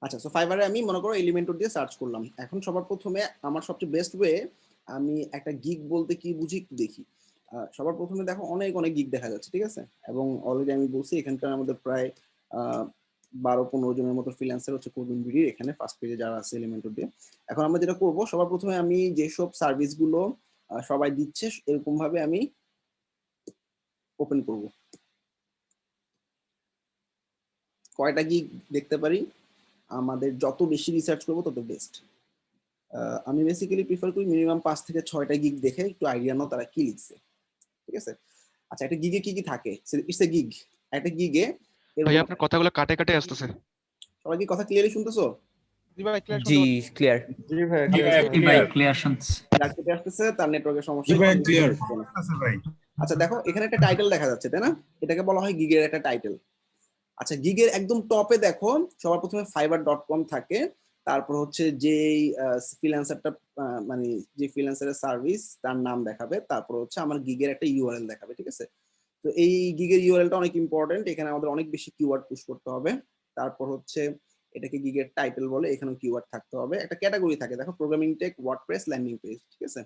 আচ্ছা, সো ফাইবারে আমি মনে করো এলিমেন্টর দিয়ে সার্চ করলাম। এখন সবার প্রথমে আমার সবচেয়ে বেস্ট ওয়ে, আমি একটা গিগ বলতে কি বুঝি একটু দেখি। সবার প্রথমে দেখো অনেক অনেক গিগ দেখা যাচ্ছে, ঠিক আছে? এবং অলরেডি আমি বলছি এখানকার আমাদের প্রায় 12-15 জনের মতো ফ্রিল্যান্সার হচ্ছে কোডিং বিডির এখানে ফার্স্ট পেজে যারা আছে এলিমেন্টর দিয়ে। এখন আমরা যেটা করবো, সবার প্রথমে আমি যেসব সার্ভিসগুলো সবাই দিচ্ছে এরকম ভাবে আমি ওপেন করব। কয়টা গিগ দেখতে পারি, আমাদের যত বেশি রিসার্চ করবো তত বেস্ট। আমি বেসিক্যালি প্রিফার করি মিনিমাম 5 থেকে 6টা গিগ দেখে একটু আইডিয়া নাও তারা কি লিখছে, ঠিক আছে? আচ্ছা, একটা গিগে কি কি থাকে? It's a gig. একটা গিগে ভাই এরকম, আপনার কথাগুলো কাটে কাটে আসতেছে। সবাই কি কথা ক্লিয়ারলি শুনতেছো? জি ভাই ক্লিয়ার জি শুনতে পাচ্ছি। ক্লিয়ার। জি ভাই জি ভাই ক্লিয়ার শুনছি। যার কেটে আসতেছে তার নেটওয়ার্কের সমস্যা। জি ভাই ক্লিয়ার। আচ্ছা দেখো, এখানে একটা টাইটেল দেখা যাচ্ছে, তাই না? এটাকে বলা হয় গিগের একটা টাইটেল। আচ্ছা, গিগের একদম টপে দেখো সবার প্রথমে fiverr.com থাকে, তারপর হচ্ছে যেই ফ্রিল্যান্সারটা মানে যে ফ্রিল্যান্সারের সার্ভিস তার নাম দেখাবে, তারপর হচ্ছে আমার গিগের একটা ইউআরএল দেখাবে, ঠিক আছে? তো এই গিগের ইউআরএলটা অনেক ইম্পর্টেন্ট, এখানে আমাদের অনেক বেশি কিওয়ার্ড পুশ করতে হবে। তারপর হচ্ছে এটাকে গিগের টাইটেল বলে, এখানেও কিওয়ার্ড থাকতে হবে। একটা ক্যাটাগরি থাকে দেখো, programming tech, WordPress, landing page, ঠিক আছে?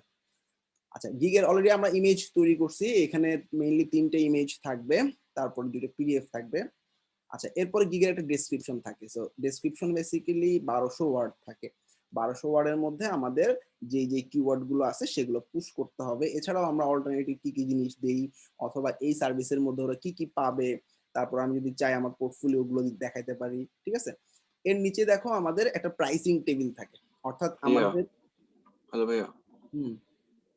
আচ্ছা, গিগের অলরেডি আমরা ইমেজ তৈরি করছি, এখানে মেইনলি 3টে ইমেজ থাকবে, তারপর 2টা পিডিএফ থাকবে। আচ্ছা, এরপরে গিগের একটা ডেসক্রিপশন থাকে। সো ডেসক্রিপশন বেসিক্যালি 1200 ওয়ার্ড থাকে। 1200 ওয়ার্ডের মধ্যে আমাদের যে যে কিওয়ার্ড গুলো আছে সেগুলো পুশ করতে হবে। এছাড়াও আমরা অল্টারনেটিভ কি কি জিনিস দেই, অথবা এই সার্ভিসের মধ্যে ওরা কি কি পাবে, তারপর আমি যদি চাই আমার পোর্টফোলিও গুলো দেখাইতে পারি, ঠিক আছে? এর নিচে দেখো আমাদের একটা প্রাইসিং টেবিল থাকে, অর্থাৎ আমাদের হ্যালো ভাইয়া। হুম,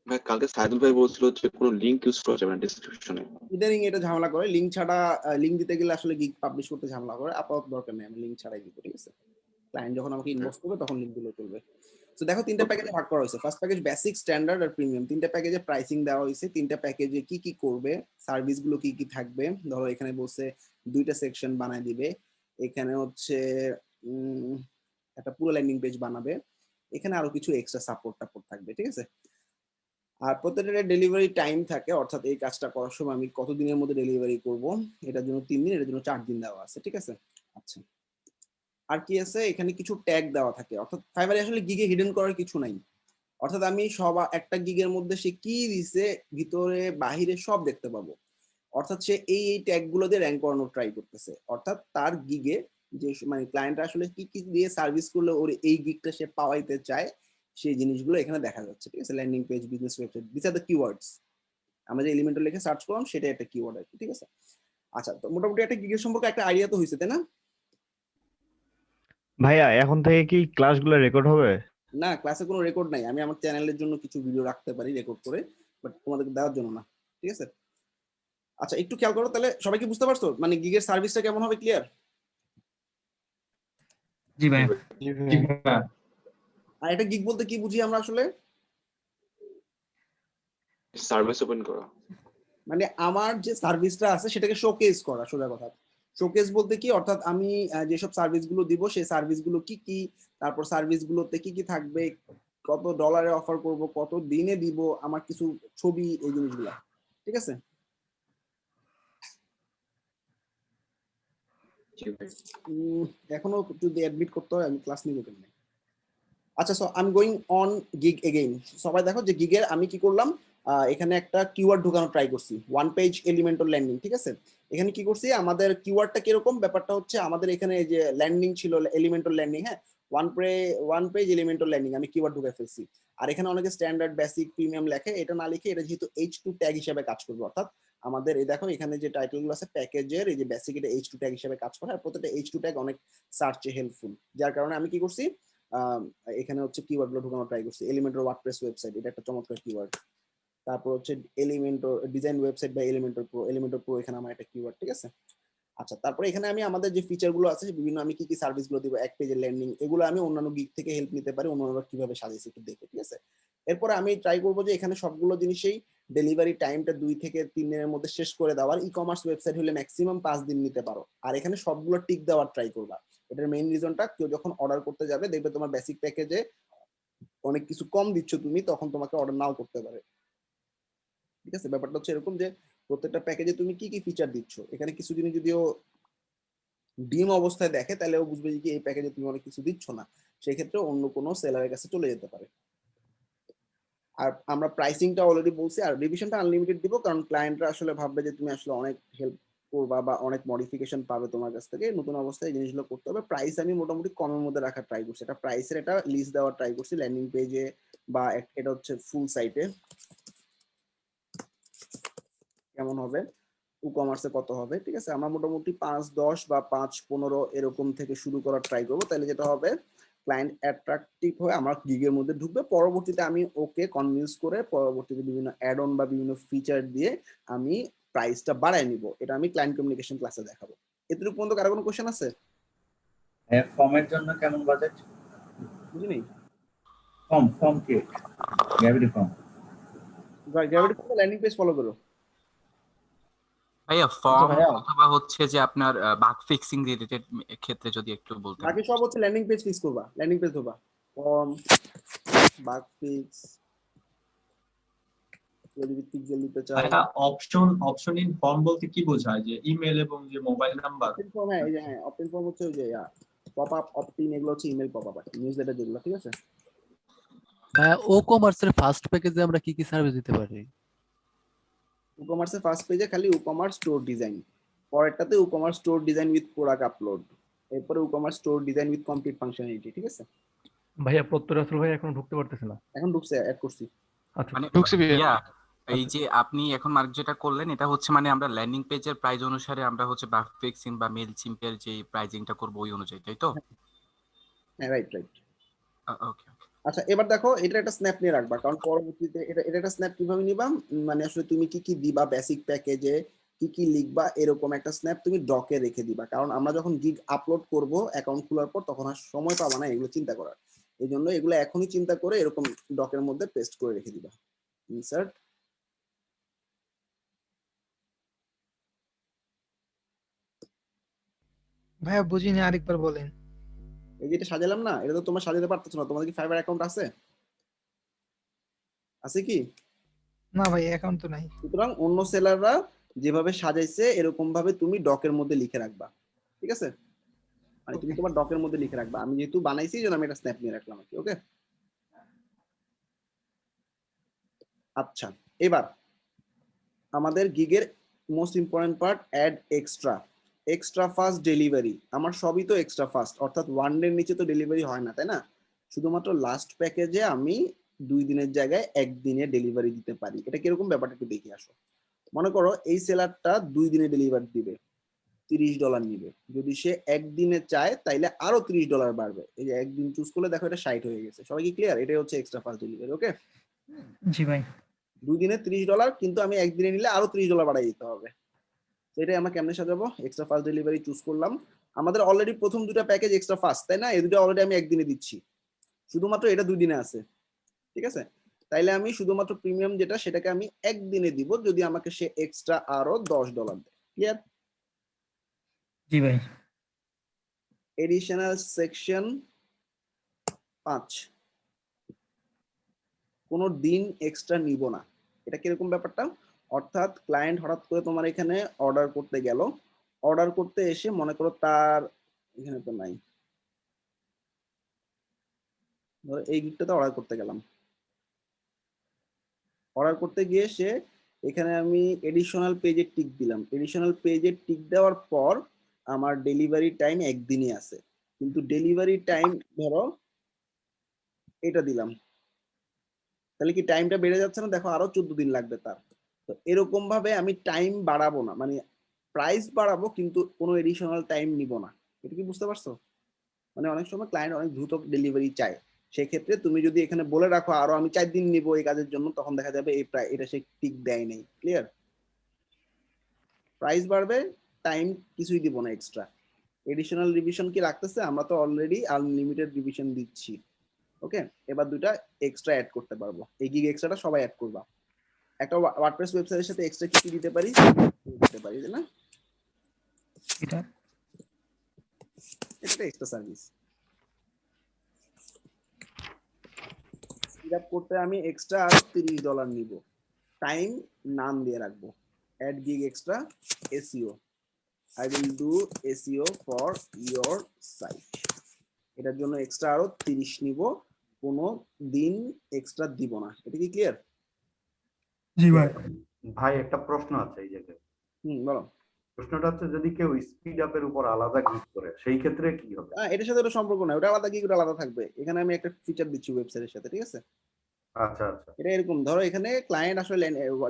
ভাই কালকে সাইদুল ভাই বলছিল যে কোনো লিংক ইউজ করা যাবে না ডেসক্রিপশনে। ইদানিং এটা ঝামেলা করে, লিংক ছাড়া লিংক দিতে গেলে আসলে গিগ পাবলিশ করতে ঝামেলা করে। আপাতত দরকার নেই, আমি লিংক ছাড়াই দিব, ঠিক আছে? ক্লায়েন্ট যখন আমাকে ইনবক্স করবে তখন লিংক গুলো চলবে। সো দেখো 3টা প্যাকেজে ভাগ করা হয়েছে। ফার্স্ট প্যাকেজ বেসিক, স্ট্যান্ডার্ড আর প্রিমিয়াম। 3টা প্যাকেজে প্রাইসিং দেওয়া হয়েছে, 3টা প্যাকেজে কি কি করবে, সার্ভিস গুলো কি কি থাকবে। ধরো এখানে বলছে 2টা সেকশন বানায় দিবে, এখানে হচ্ছে একটা পুরো ল্যান্ডিং পেজ বানাবে, এখানে আরো কিছু এক্সট্রা সাপোর্ট থাকবে, ঠিক আছে? আর প্রত্যেকটা ডেলিভারি টাইম থাকে, অর্থাৎ এই কাজটা করার সময় আমি কত দিনের মধ্যে ডেলিভারি করব, এটার জন্য 3 দিন, এটার জন্য 4 দিন দেওয়া আছে, ঠিক আছে? আচ্ছা, আর কি আছে, এখানে কিছু ট্যাগ দেওয়া থাকে, অর্থাৎ ফাইবারে আসলে গিগে হিডেন করার কিছু নাই। অর্থাৎ আমি একটা গিগের মধ্যে সে কি দিছে ভিতরে বাহিরে সব দেখতে পাবো। অর্থাৎ সে এই ট্যাগ গুলো দিয়ে র্যাঙ্ক করানোর ট্রাই করতেছে, অর্থাৎ তার গিগে যে মানে ক্লায়েন্ট আসলে কি কি দিয়ে সার্ভিস করলে ওর এই গিগটা সে পাওয়াইতে চায় সেই জিনিসগুলো এখানে দেখা যাচ্ছে, ঠিক আছে? Landing page, business website, this are the keywords. আমরা যে এলিমেন্টর লিখে সার্চ করলাম সেটা একটা কিওয়ার্ড আর কি, ঠিক আছে? আচ্ছা, তো মোটামুটি একটা গিগের সম্পর্কে একটা আইডিয়া তো হয়েছে, তাই না? ভাইয়া এখন থেকে কি ক্লাসগুলো রেকর্ড হবে? না, ক্লাসে কোনো রেকর্ড নাই, আমি আমার চ্যানেলের জন্য কিছু ভিডিও রাখতে পারি রেকর্ড করে, বাট তোমাদেরকে দেওয়ার জন্য না, ঠিক আছে? আচ্ছা, একটু খেয়াল করো তাহলে, সবাই কি বুঝতে পারছো মানে গিগের সার্ভিসটা কেমন হবে? ক্লিয়ার? জি ভাই। জি ভাইয়া। আর একটা গিগ বলতে কি বুঝি আমরা আসলে? সার্ভিস ওপেন করা। মানে আমার যে সার্ভিসটা আছে সেটাকে শোকেস করা, সোজা কথা। শোকেস বলতে কি, অর্থাৎ আমি যেসব সার্ভিসগুলো দিব সেই সার্ভিসগুলো কি কি, তারপর সার্ভিসগুলোতে কি কি থাকবে, কত ডলারে অফার করব, কত দিনে দিব, আমার কিছু ছবি, এই জিনিসগুলো, ঠিক আছে? এখনো যদি অ্যাডমিট করতে হয় আমি ক্লাস নিব কেন? আচ্ছা, so I am going on gig again. সবাই দেখো যে গিগের আমি কি করলাম, এখানে একটা কিওয়ার্ড ঢোকানো ট্রাই করছি, ওয়ান পেজ এলিমেন্টর ল্যান্ডিং, ঠিক আছে? এখানে কি করছি, আমাদের কিওয়ার্ডটা কিরকম, ব্যাপারটা হচ্ছে আমাদের এখানে যে ল্যান্ডিং ছিল এলিমেন্টর ল্যান্ডিং, হ্যাঁ, ওয়ান পেজ এলিমেন্টর ল্যান্ডিং আমি কিওয়ার্ড ঢুকে ফেলছি। আর এখানে অনেকে স্ট্যান্ডার্ড, বেসিক, প্রিমিয়াম লেখে, এটা না লিখে এটা যেহেতু H2 ট্যাগ হিসেবে কাজ করবে, অর্থাৎ আমাদের এই দেখো এখানে যে টাইটেলগুলো আছে প্যাকেজের, এই যে বেসিক, এটা H2 ট্যাগ হিসেবে কাজ করে, আর প্রত্যেকটা H2 ট্যাগ অনেক সার্চে হেল্পফুল, যার কারণে আমি কি করছি, এখানে হচ্ছে কিওয়ার্ড গুলো ঢোকানো ট্রাই করছি। এলিমেন্টর ওয়ার্ডপ্রেস ওয়েবসাইট, এটা একটা চমৎকার কিওয়ার্ড। তারপর হচ্ছে এলিমেন্টর ডিজাইন ওয়েবসাইট বা এলিমেন্টর প্রো এখানে আমার একটা কিওয়ার্ড, ঠিক আছে? আচ্ছা, তারপরে এখানে আমি আমাদের যে ফিচার গুলো আছে বিভিন্ন, আমি কি কি সার্ভিস গুলো দিব, এক পেজের ল্যান্ডিং, এগুলো আমি অন্যান্য গিগ থেকে হেল্প নিতে পারি, অন্যান্য কিভাবে সাজিয়েছি একটু দেখে, ঠিক আছে? এরপরে আমি ট্রাই করবো যে এখানে সবগুলো জিনিসেই ডেলিভারি টাইমটা 2 থেকে 3 দিনের মধ্যে শেষ করে দেওয়ার। ই কমার্স ওয়েবসাইট হলে ম্যাক্সিমাম 5 দিন নিতে পারো, আর এখানে সবগুলো টিক দেওয়ার ট্রাই করবা। এটার মেইন রিজনটা, কেউ যখন অর্ডার করতে যাবে দেখবে তোমার বেসিক প্যাকেজে অনেক কিছু কম দিচ্ছ তুমি, তখন তোমাকে অর্ডার নাও করতে পারে, ঠিক আছে? ব্যাপারটা হচ্ছে এরকম যে প্রত্যেকটা প্যাকেজে তুমি কি কি ফিচার দিচ্ছ, এখানে কিছু জিনিস যদিও ডিম অবস্থায় দেখে তাহলে ও বুঝবে যে কি এই প্যাকেজে তুমি অনেক কিছু দিচ্ছ না, সেই ক্ষেত্রে অন্য কোনো সেলারের কাছে চলে যেতে পারে। আর আমরা প্রাইসিংটা অলরেডি বলছি, আর রিভিশনটা আনলিমিটেড দিব, কারণ ক্লায়েন্টরা আসলে ভাববে যে তুমি আসলে অনেক হেল্প করবা বা অনেক মডিফিকেশন পাবে তোমার কাছ থেকে, নতুন অবস্থায় এই জিনিসগুলো করতে হবে। প্রাইস আমি মোটামুটি কমের মধ্যে রাখার ট্রাই করছি, এটা প্রাইসের একটা লিস্ট দেওয়ার ট্রাই করছি ল্যান্ডিং পেজে বা এটা হচ্ছে ফুল সাইটে কেমন হবে, ই কমার্সে কত হবে, ঠিক আছে। আমরা মোটামুটি 5-10 বা 5-15 এরকম থেকে শুরু করার ট্রাই করবো, তাহলে যেটা হবে ক্লায়েন্ট অ্যাট্রাকটিভ হয়ে আমার গিগের মধ্যে ঢুকবে। পরবর্তীতে আমি ওকে কনভিন্স করে পরবর্তীতে বিভিন্ন অ্যাড অন বা বিভিন্ন ফিচার দিয়ে আমি প্রাইসটা বাড়ায় নিব। এটা আমি ক্লায়েন্ট কমিউনিকেশন ক্লাসে দেখাবো। এতটুকু পর্যন্ত কারো কোনো কোশ্চেন আছে? ফর্মের জন্য কেমন বাজেট? বুঝিনি। ফর্ম কি? Gravity form. Gravity form landing page follow করো ভাইয়া ফর্ম ভাইয়া। অথবা হচ্ছে যে আপনার বাগ ফিক্সিং রিলেটেড ক্ষেত্রে যদি একটু বলতেন। বাকি সব হচ্ছে ল্যান্ডিং পেজ ফিক্স করবা, ল্যান্ডিং পেজ ধরবা, ফর্ম, বাগ ফিক্স, যদি পিক্সেল দিতে চাও। ভাইয়া অপশন ইন ফর্ম বলতে কি বোঝায়? যে ইমেল এবং যে মোবাইল নাম্বার? অপশন ফর্ম, হ্যাঁ এই যে হ্যাঁ অপশন ফর্ম হচ্ছে ওই যে পপ আপ অপটিন, এগুলো হচ্ছে ইমেল পপ আপ আর নিউজলেটার যেগুলো, ঠিক আছে। ও কমার্সের ফার্স্ট প্যাকেজে আমরা কি কি সার্ভিস দিতে পারি? ই কমার্সের ফার্স্ট পেজে খালি ই কমার্স স্টোর ডিজাইন, পরেরটাতে e commerce store design with product upload, এরপরে e commerce store design with complete functionality, ঠিক আছে। ভাইয়া প্রত্যয় রাসেল ভাই এখন ঢুকতে পারতেছে না। এখন ঢুকছে, অ্যাড করছি। আচ্ছা মানে ঢুকছে ভাইয়া এই যে আপনি এখন মার্ক যেটা করলেন এটা হচ্ছে মানে আমরা ল্যান্ডিং পেজের প্রাইস অনুসারে আমরা হচ্ছে বাগ ফিক্সিং বা মেল চিম্পের যে প্রাইজিংটা করব ওই অনুযায়ী, তাই তো? হ্যাঁ রাইট রাইট। ওকে। আচ্ছা এবার দেখো এটা একটা স্ন্যাপ নিয়ে রাখবা, কারণ পরবর্তীতে এটা একটা স্ন্যাপ কিভাবে নিবা, মানে আসলে তুমি কি কি দিবা বেসিক প্যাকেজে, কি কি লিখবা, এরকম একটা স্ন্যাপ তুমি ডকে রেখে দিবা, কারণ আমরা যখন গিগ আপলোড করব অ্যাকাউন্ট খোলার পর তখন আর সময় পাবা না এগুলো চিন্তা করার। এই জন্য এগুলো এখনই চিন্তা করে এরকম ডকের মধ্যে পেস্ট করে রেখে দিবা। ইনসার্ট, ভাইয়া বুঝিনি, আরেকবার বলেন। এই যেটা সাজালাম না, এটা তো তোমরা সাজাতে পারতেছো না, তোমাদের কি ফাইবার অ্যাকাউন্ট আছে? আছে কি? না ভাই, অ্যাকাউন্ট তো নাই। সুতরাং অন্য সেলাররা যেভাবে সাজাইছে এরকম ভাবে তুমি ডকের মধ্যে লিখে রাখবা, ঠিক আছে। মানে তুমি তোমার ডকের মধ্যে লিখে রাখবা, আমি যেহেতু বানাইছি এই জন্য আমি একটা স্ন্যাপ নিয়ে রাখলাম, ওকে। আচ্ছা এবার আমাদের গিগের most important part, add extra fast delivery. আমার সবই তো এক্সট্রা ফাস্ট, অর্থাৎ 1 ডের নিচে তো ডেলিভারি হয় না, তাই না? শুধুমাত্র লাস্ট প্যাকেজে আমি 2 দিনের জায়গায় 1 দিনে ডেলিভারি দিতে পারি। এটা কিরকম ব্যাপারটা একটু দেখে আসো। মনে করো এই সেলারটা 2 দিনে ডেলিভারি দিবে, $30 নিবে। যদি সে 1 দিনে চায় তাইলে আরো $30 বাড়বে। এই যে একদিন চুজ করলে দেখো এটা 60 হয়ে গেছে। সবাই কি ক্লিয়ার? এটাই হচ্ছে এক্সট্রা ফাস্ট ডেলিভারি, ওকে। জি ভাই। 2 দিনে $30, কিন্তু আমি 1 দিনে নিলে আরো $30 বাড়াই দিতে হবে। সেটাই আমরা কেমনে সাজাবো? এক্সট্রা ফাস্ট ডেলিভারি চুজ করলাম। আমাদের অলরেডি প্রথম দুটো প্যাকেজ এক্সট্রা ফাস্ট, তাই না? এই দুটো অলরেডি আমি 1 দিনে দিচ্ছি, শুধুমাত্র এটা 2 দিনে আছে, ঠিক আছে। তাইলে আমি শুধুমাত্র প্রিমিয়াম যেটা সেটাকে আমি 1 দিনে দিব, যদি আমাকে সে এক্সট্রা আরো $10 দেয়। ক্লিয়ার? জি ভাই। এডিশনাল সেকশন 5, কোনো দিন এক্সট্রা নিব না। এটা কিরকম ব্যাপারটা? অর্থাৎ ক্লায়েন্ট হঠাৎ করে তোমার এখানে অর্ডার করতে গেল, অর্ডার করতে এসে মনে করো তার এখানে তো নাই, ধরো এই গিগটাতে অর্ডার করতে গেলাম, অর্ডার করতে গিয়ে সে এখানে আমি এডিশনাল পেজে টিক দিলাম, এডিশনাল পেজে টিক দেওয়ার পর আমার ডেলিভারি টাইম 1 দিনই আছে, কিন্তু ডেলিভারি টাইম ধরো এটা দিলাম, তাহলে কি টাইমটা বেড়ে যাচ্ছে না? দেখো আরো 14 দিন লাগবে তার। তো এরকম ভাবে আমি টাইম বাড়াবো না, মানে প্রাইস বাড়াবো কিন্তু কোনো এডিশনাল টাইম নিব না। এটা কি বুঝতে পারছো? মানে অনেক সময় ক্লায়েন্ট অনেক দ্রুত ডেলিভারি চায়, সেক্ষেত্রে তুমি যদি এখানে বলে রাখো আরো আমি 4 দিন নিব এই কাজের জন্য, তখন দেখা যাবে এই এটা সে টিক দেয় নেই। ক্লিয়ার? প্রাইস বাড়বে, টাইম কিছুই দিব না এক্সট্রা। এডিশনাল রিভিশন কি রাখতেছে? আমরা তো অলরেডি আনলিমিটেড রিভিশন দিচ্ছি, ওকে। এবার দুটা এক্সট্রা অ্যাড করতে পারবো, এই গিগ এক্সট্রাটা সবাই অ্যাড করবা। একটা ওয়ার্ডপ্রেস ওয়েবসাইটের সাথে এক্সট্রা কি কি দিতে পারি, তাই না? এটা এটা এক্সট্রা সার্ভিস। সিরাপ করতে আমি এক্সট্রা $30 নিব, টাইম নাম দিয়ে রাখবো, add gig extra SEO, I will do SEO for your site. এটার জন্য এক্সট্রা আরো 30 নিব, কোনো দিন এক্সট্রা দিব না। এটা কি ক্লিয়ার? জি ভাই। ভাই একটা প্রশ্ন আছে এই জায়গায়। বলো। প্রশ্নটা হচ্ছে যদি কেউ স্পিড আপের উপর আলাদা ক্লিক করে সেই ক্ষেত্রে কি হবে? এটার সাথে ওটা সম্পর্ক নাই, ওটা আলাদা, কি করে আলাদা থাকবে? এখানে আমি একটা ফিচার দিচ্ছি ওয়েবসাইটের সাথে, ঠিক আছে? আচ্ছা আচ্ছা। এটা এরকম, ধরো এখানে ক্লায়েন্ট আসলে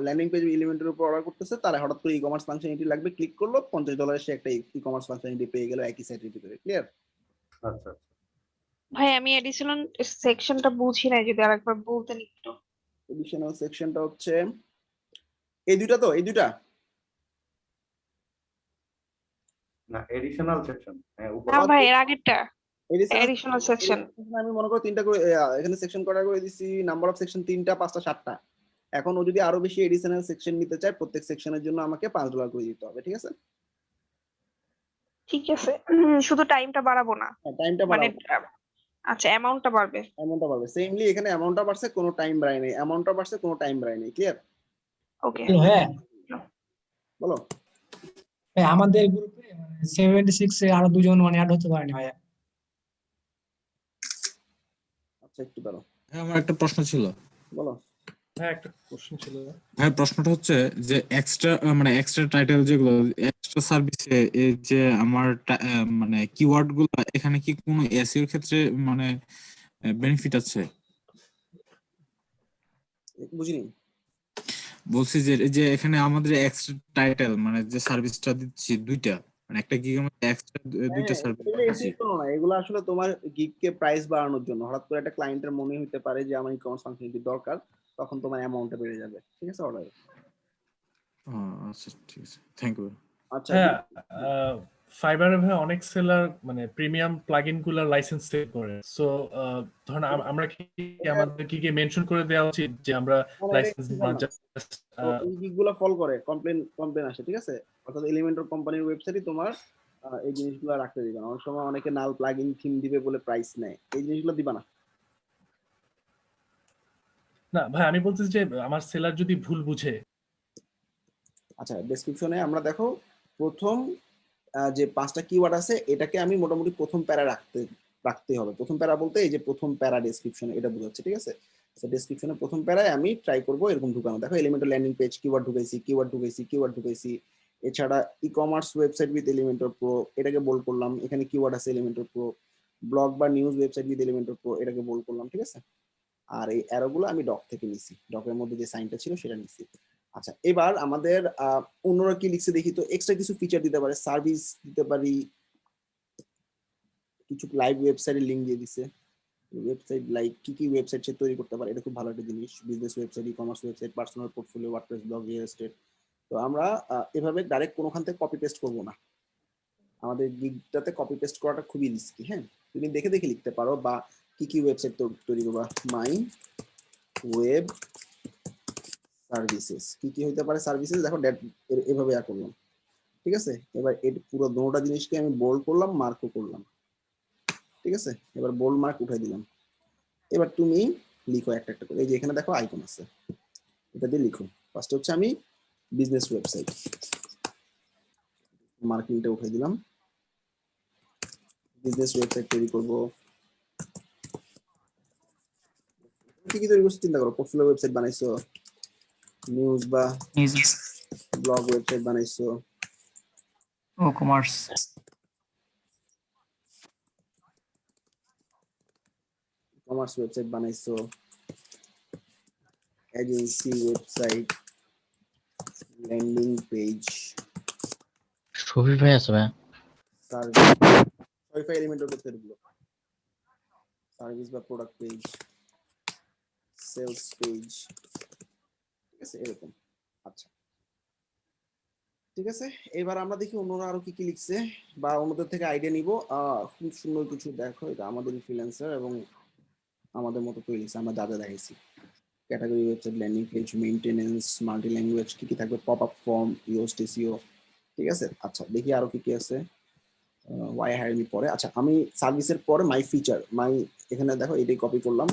ল্যান্ডিং পেজ এলিমেন্টের উপর অর্ডার করতেছে, তারা হঠাৎ করে ই কমার্স ফাংশনালিটি লাগবে, ক্লিক করলো, $50 সে একটা ই কমার্স ফাংশনালিটি পেয়ে গেল একই সাইটের ভিতরে। ক্লিয়ার? আচ্ছা আচ্ছা। ভাই আমি এডিশনাল সেকশনটা বুঝি নাই, যদি আরেকবার বলতেন একটু। এডিশনাল সেকশনটা হচ্ছে এই দুইটা, তো এই দুইটা না এডিশনাল সেকশন, হ্যাঁ উপর না ভাই এর আগেরটা এডিশনাল এডিশনাল সেকশন। আমি মনে করো 3টা করে এখানে সেকশন করা করে দিছি, নাম্বার অফ সেকশন 3টা, 5টা, 7টা। এখন ও যদি আরো বেশি এডিশনাল সেকশন নিতে চায়, প্রত্যেক সেকশনের জন্য আমাকে $5 করে দিতে হবে, ঠিক আছে? ঠিক আছে, শুধু টাইমটা বাড়াবো না, টাইমটা মানে বাড়াবো, আচ্ছা অ্যামাউন্টটা বাড়বে। অ্যামাউন্টটা বাড়বে। সেমলি এখানে অ্যামাউন্টটা বাড়ছে, কোনো টাইম বাড়ায় নাই, অ্যামাউন্টটা বাড়ছে, কোনো টাইম বাড়ায় নাই। ক্লিয়ার? ওকে। হ্যাঁ বলো। আমাদের গ্রুপে 76 এ আরো দুজন মানে অ্যাড হতে পারেনি ভাই। আচ্ছা একটু দাঁড়াও। হ্যাঁ, আমার একটা প্রশ্ন ছিল। বলো। হ্যাঁ একটা কোশ্চেন ছিল। হ্যাঁ, প্রশ্নটা হচ্ছে যে এক্সট্রা টাইটেল যেগুলো এক্সট্রা সার্ভিসে, এই যে আমার মানে কিওয়ার্ড গুলো, এখানে কি কোনো এসইও এর ক্ষেত্রে মানে বেনিফিট আছে? বুঝিনি। বলছি যে এই যে এখানে আমাদের এক্সট্রা টাইটেল মানে যে সার্ভিসটা দিচ্ছি দুইটা, মানে একটা গিগের মধ্যে এক্সট্রা দুইটা সার্ভিস দিচ্ছি। না, এগুলো আসলে তোমার গিগকে প্রাইস বাড়ানোর জন্য। হঠাৎ করে একটা ক্লায়েন্টের মনে হতে পারে যে আমার ই-কমার্স ফাংশনালিটি দরকার, তখন তোমার অ্যামাউন্টটা বেড়ে যাবে, ঠিক আছে? অর্ডার। আচ্ছা ঠিক আছে, থ্যাংক ইউ। আচ্ছা হ্যাঁ, ফাইবারে ভাই অনেক সেলার মানে প্রিমিয়াম প্লাগইন গুলার লাইসেন্স সেল করে। সো ধরুন আমরা কি আমাদের কি মেনশন করে দেওয়া উচিত যে আমরা লাইসেন্স না জাস্ট এই গিগগুলো ফল করে, কমপ্লেন আসে, ঠিক আছে? অর্থাৎ এলিমেন্টর কোম্পানির ওয়েবসাইটে তোমার এই জিনিসগুলো রাখতে দিবে না। অনেক সময় অনেকে নাল প্লাগইন থিম দিবে বলে প্রাইস নেয়, এই জিনিসগুলো দিবা না। না ভাই, আমি বলতেছি যে আমার সেলার যদি ভুল বুঝে। আচ্ছা, ডেসক্রিপশনে আমরা দেখো প্রথম যে 5টা কিওয়ার্ড আছে, এটাকে আমি মোটামুটি প্রথম প্যারা রাখতে হবে। প্রথম প্যারা বলতে এই যে প্রথম প্যারা ডেসক্রিপশনে এটা বোঝাচ্ছে, ঠিক আছে? তো ডেসক্রিপশনে প্রথম প্যারায় আমি ট্রাই করব এরকম ঢুকানো। দেখো এলিমেন্টর ল্যান্ডিং পেজ, কিওয়ার্ড ঢুকাইছি। এছাড়া e commerce website with Elementor pro, এটাকে বোল্ড করলাম। এখানে কিওয়ার্ড আছে এলিমেন্টর প্রো। ব্লগ বা news website with Elementor pro, এটাকে বোল্ড করলাম, ঠিক আছে? আর এই অ্যারোগুলো আমি ডক থেকে নিছি, ডকের মধ্যে যে সাইনটা ছিল সেটা নিছি। আচ্ছা, এবার আমাদের অন্যরা কি লিখছে দেখি তো। এক্সট্রা কিছু ফিচার দিতে পারে, সার্ভিস দিতে পারি, কিছু লাইভ ওয়েবসাইটের লিংক দিয়ে দিছে। ওয়েবসাইট লাইক কি ওয়েবসাইট সে তৈরি করতে পারে, এটা খুব ভালো একটা জিনিস। Business website, e commerce website, personal portfolio, WordPress blog, real estate. তো আমরা এভাবে ডাইরেক্ট কোনোখান থেকে কপি পেস্ট করবো না। আমাদের গিগটাতে কপি পেস্ট করাটা খুবই রিস্কি। হ্যাঁ, তুমি দেখে দেখে লিখতে পারো, বা কি ওয়েবসাইট তৈরি করবা, মাই ওয়েব সার্ভিসেস, কি হইতে পারে সার্ভিসেস। দেখো এভাবে করলাম, ঠিক আছে? এবার পুরো দুটোটা জিনিসকে আমি বোল্ড করলাম, মার্কও করলাম, ঠিক আছে? এবার বোল্ড মার্ক উঠাই দিলাম। এবার তুমি লিখো একটা একটা করে। এই যে এখানে দেখো আইকন আছে, এটা দিয়ে লিখো। ফার্স্ট হচ্ছে আমি বিজনেস ওয়েবসাইট, মার্কিংটা উঠাই দিলাম। বিজনেস ওয়েবসাইট তৈরি করব। কি তৈরি করছো চিন্তা করো। পোর্টফোলিও ওয়েবসাইট বানাইছো, নিউজ বা ব্লগ ওয়েবসাইট বানাইছো, ও কমার্স কমার্স ওয়েবসাইট বানাইছো, agency website, landing page, Shafi ভাই আছে ভাই? সার্ভিস, ওয়াইফাই এলিমেন্ট ওয়েবসাইট গুলো, সার্ভিস বা প্রোডাক্ট পেজ, সেলস পেজ, ঠিক আছে? এরকম। আচ্ছা ঠিক আছে, এবার আমরা দেখি অন্যরা আরো কি লিখছে বা অন্যদের থেকে আইডিয়া নিব। খুব সুন্দর কিছু দেখো, এটা আমাদের ফ্রিল্যান্সার এবং আমাদের মতো করে লিখছে, আমরা যা দেখাইছি। Category website, landing page, maintenance, multi language, কি থাকবে, পপ আপ ফর্ম, ইওস্ট এসইও, ঠিক আছে? আচ্ছা দেখি আরো কি আছে। ওয়াই হায়ার মি পরে। আচ্ছা, আমি সার্ভিসের পরে মাই ফিচার, এখানে দেখো এটাই কপি করলাম।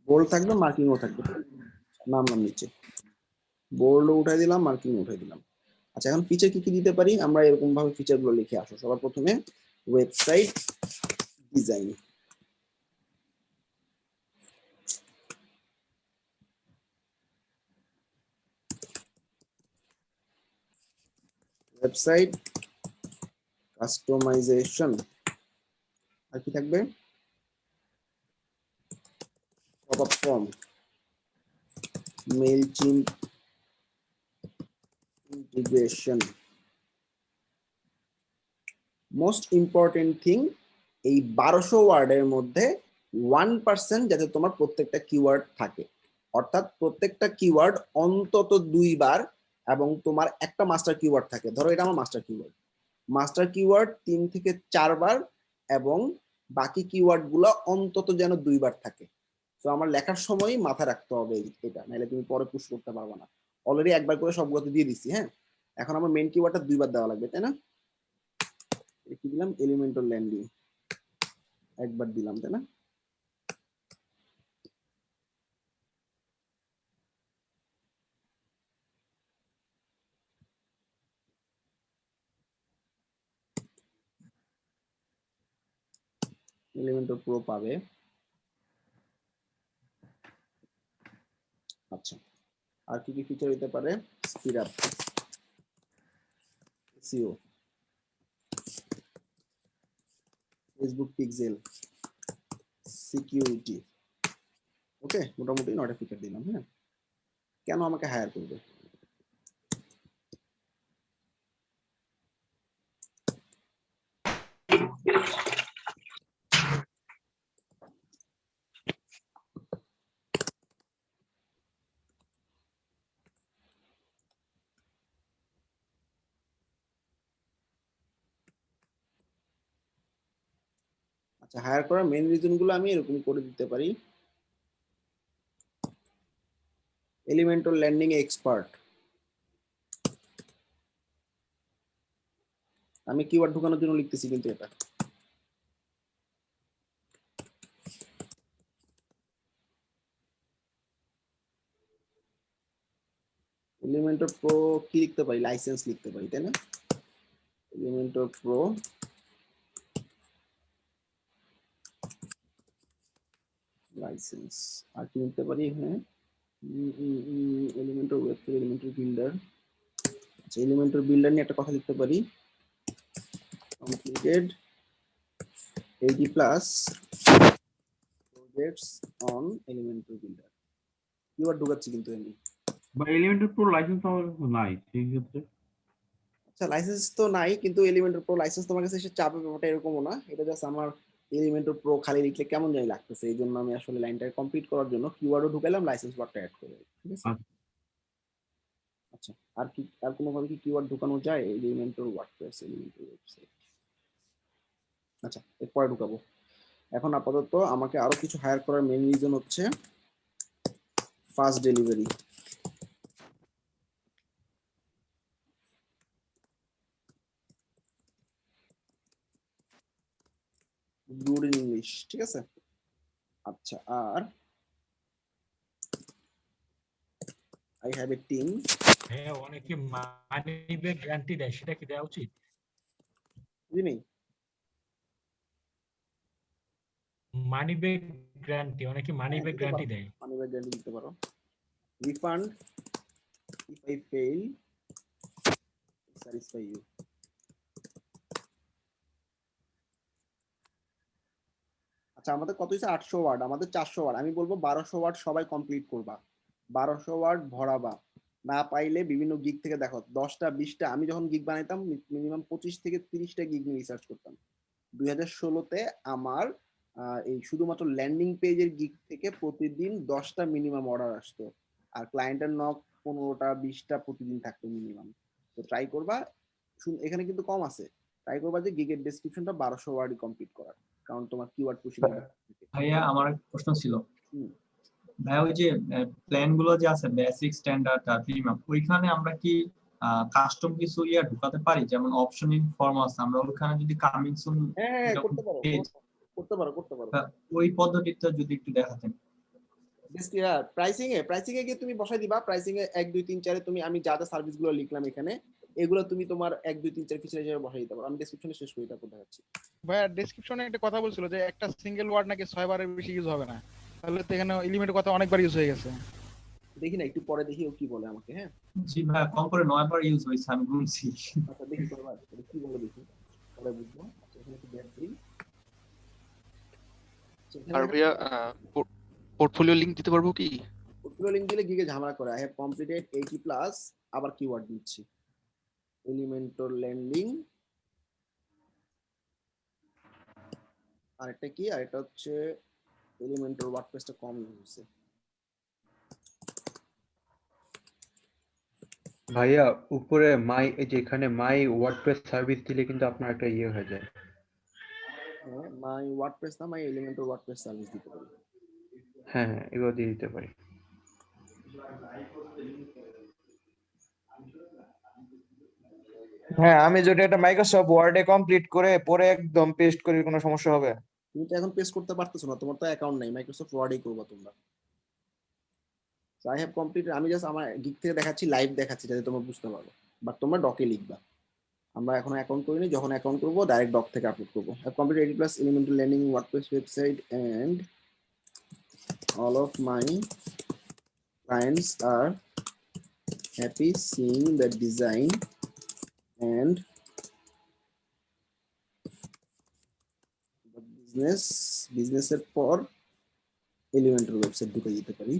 বোল্ড থাকবে, মার্কিংও থাকবে, নামলাম নিচে, বোল্ড উঠাই দিলাম, মার্কিং উঠাই দিলাম। আচ্ছা, এখন ফিচার কি কি দিতে পারি আমরা, এরকম ভাবে ফিচার গুলো লিখে আসো। সবার প্রথমে ওয়েবসাইট ডিজাইন, ওয়েবসাইট কাস্টমাইজেশন, আর কি থাকবে, popup form, Mailchimp integration. Most important thing, এই 1200 ওয়ার্ডের মধ্যে 1% যাতে তোমার প্রত্যেকটা কিওয়ার্ড থাকে, অর্থাৎ প্রত্যেকটা কিওয়ার্ড অন্তত 2 বার, এবং তোমার একটা মাস্টার কিওয়ার্ড থাকে। ধরো এটা আমার মাস্টার কিওয়ার্ড, মাস্টার কিওয়ার্ড 3 থেকে 4 বার, এবং বাকি কিওয়ার্ড গুলো অন্তত যেন 2 বার থাকে। তো আমার লেখার সময় মাথায় রাখতে হবে এটা, নাহলে তুমি পরে পুশ করতে পারবে না। অলরেডি একবার করে সবগুলোতে দিয়ে দিচ্ছি। হ্যাঁ, এখন আমার মেইন কিওয়ার্ডটা 2 বার দেওয়া লাগবে, তাই না? কি দিলাম, এলিমেন্টর ল্যান্ডিং একবার দিলাম, তাই না? এলিমেন্টর প্রো পাবে। আচ্ছা, আর কি কি ফিচার হতে পারে, speed up, SEO, Facebook pixel, security. Okay, মোটামুটি 9টা ফিচার দিলাম। হ্যাঁ, কেন আমাকে হায়ার করবে? আচ্ছা, হায়ার করার মেইন রিজন গুলো আমি এরকম করে দিতে পারি। এলিমেন্টর ল্যান্ডিং এক্সপার্ট, আমি কিওয়ার্ড ঢোকানোর জন্য লিখতেছি কিন্তু এটা। এলিমেন্টর প্রো কি লিখতে পারি, লাইসেন্স লিখতে পারি, তাই না? এলিমেন্টর প্রো লাইসেন্স, আর কি লিখতে পারি? হ্যাঁ, এলিমেন্টর ওয়েবসাইট, এলিমেন্টর বিল্ডার। আচ্ছা, এলিমেন্টর বিল্ডার নিয়ে একটা কথা লিখতে পারি, completed 80+ projects on Elementor Builder। Keyword ঢোকাচ্ছি কিন্তু আমি। বা এলিমেন্টর প্রো লাইসেন্স আমার কাছে নাই, সেই ক্ষেত্রে আচ্ছা, লাইসেন্স তো নাই, কিন্তু এলিমেন্টর প্রো লাইসেন্স তোমার কাছে এসে চাপে, ব্যাপারটা এরকমও না। এটা জাস্ট আমার এলিমেন্টর প্রো খালি লিখলে কেমন জানি লাগতেছে, এই জন্য আমি আসলে লাইনটা কমপ্লিট করার জন্য কিওয়ার্ডও ঢুকাইলাম, লাইসেন্স ওয়ার্ডটা অ্যাড করে, ঠিক আছে? আচ্ছা, আর কি, আর কোনো ভাবে কি কিওয়ার্ড ঢুকানো যায় এলিমেন্টর ওয়ার্ডপ্রেস, এলিমেন্টর ওয়েবসাইট? আচ্ছা, এরপরে ঢুকাবো। এখন আপাতত আমাকে আরো কিছু হায়ার করার মেইন রিজন হচ্ছে fast delivery. Good in English, ঠিক আছে? আচ্ছা, আর আই হ্যাভ এ টিম। হ্যাঁ, অনেকে মানি ব্যাক গ্যারান্টি দেয়, সেটা কি দেওয়া উচিত? বুঝিনি। মানি ব্যাক গ্যারান্টি, অনেকে মানি ব্যাক গ্যারান্টি দেয়। মানি ব্যাক গ্যারান্টি দিতে পারো। Refund if I fail, satisfy you. আচ্ছা, আমাদের কত হয়েছে? 800 ওয়ার্ড, আমাদের 400 ওয়ার্ড। আমি বলবো 1200 ওয়ার্ড সবাই কমপ্লিট করবা, 1200 ওয়ার্ড ভরাবা। না পাইলে বিভিন্ন গিগ থেকে দেখো, 10টা 20টা, আমি যখন গিগ বানাইতাম মিনিমাম 25 থেকে 30টা গিগ নিয়ে রিসার্চ করতাম। 2016-তে আমার এই শুধুমাত্র ল্যান্ডিং পেজের গিগ থেকে প্রতিদিন 10টা মিনিমাম অর্ডার আসতো, আর ক্লায়েন্টের নক 15টা 20টা প্রতিদিন থাকতো মিনিমাম। তো ট্রাই করবা, এখানে কিন্তু কম আছে, ট্রাই করবা যে গিগের ডেসক্রিপশনটা 1200 ওয়ার্ডই কমপ্লিট করার, কারণ তোমার কিওয়ার্ড পুশিং। ভাইয়া, আমার একটা প্রশ্ন ছিল। ভাইয়া, ওই যে প্ল্যান গুলো যে আছে, বেসিক, স্ট্যান্ডার্ড আর প্রিমিয়াম, ওইখানে আমরা কি কাস্টম কিছু ঢুকাতে পারি? যেমন অপশন ইন ফর্ম আছে, আমরা ওইখানে যদি কামিং সুন হ্যাঁ, করতে পারো, করতে পারো, করতে পারো। ওই পদ্ধতিটা যদি একটু দেখাতেন। প্রাইসিং এ গিয়ে তুমি বসাই দিবা, প্রাইসিং এ 1 2 3 4 তুমি আমি যা যা সার্ভিস গুলো লিখলাম এখানে এগুলো তুমি তোমার 1 2 3 4 ফিচার হিসেবে বসাই দিতে পারো। আমি ডেসক্রিপশনে শেষ করি তারপর দেখাচ্ছি। ভাইয়া ডেসক্রিপশনে একটা কথা বলছিল যে একটা সিঙ্গেল ওয়ার্ড নাকি 6 বারের বেশি ইউজ হবে না, তাহলে তো এখানে এলিমেন্টের কথা অনেকবার ইউজ হয়ে গেছে। দেখি না একটু পরে দেখি ও কি বলে আমাকে। হ্যাঁ জি ভাই, কম করে 9 বার ইউজ হয়েছে আমি বলছি। আচ্ছা দেখি কয়বার কি বলে দেখি পরে বুঝবো। আচ্ছা এখানে একটু ব্যাক দিই। আর ভাইয়া পোর্টফোলিও লিংক দিতে পারবো কি? পোর্টফোলিও লিংক দিলে গিগে ঝামেলা করে। আই হ্যাভ কমপ্লিটেড 80 প্লাস আবার কিওয়ার্ড দিচ্ছি এলিমেন্টর ল্যান্ডিং। আর এটা কি, আর এটা হচ্ছে এলিমেন্টর ওয়ার্ডপ্রেসটা কম হয়েছে। ভাইয়া উপরে মাই, এই যে এখানে মাই ওয়ার্ডপ্রেস সার্ভিস দিলে কিন্তু আপনার একটা ইয়ে হয়ে যায়। হ্যাঁ মাই ওয়ার্ডপ্রেস না মাই এলিমেন্টর ওয়ার্ডপ্রেস সার্ভিস দিতে পারি। হ্যাঁ হ্যাঁ এগুলো দিয়ে দিতে পারি। হ্যাঁ আমি যদি এটা মাইক্রোসফট ওয়ার্ডে কমপ্লিট করে পরে একদম পেস্ট করি কোনো সমস্যা হবে? তুমি তো এখন পেস্ট করতে পারতেছো না, তোমার তো অ্যাকাউন্ট নাই, মাইক্রোসফট ওয়ার্ডেই করবা তোমরা। সো আই হ্যাভ কমপ্লিটেড, আমি জাস্ট আমার গিগ থেকে দেখাচ্ছি, লাইভ দেখাচ্ছি যাতে তোমরা বুঝতে পারো, বাট তোমরা ডকে লিখবা। আমরা এখন অ্যাকাউন্ট করিনি, যখন অ্যাকাউন্ট করবো ডাইরেক্ট ডক থেকে আপলোড করবো। I have completed 80 plus elemental landing WordPress website and all of my clients are happy seeing the design and the business এর পর এলিমেন্টাল ওয়েবসাইট ঢুকে দিতে পারি।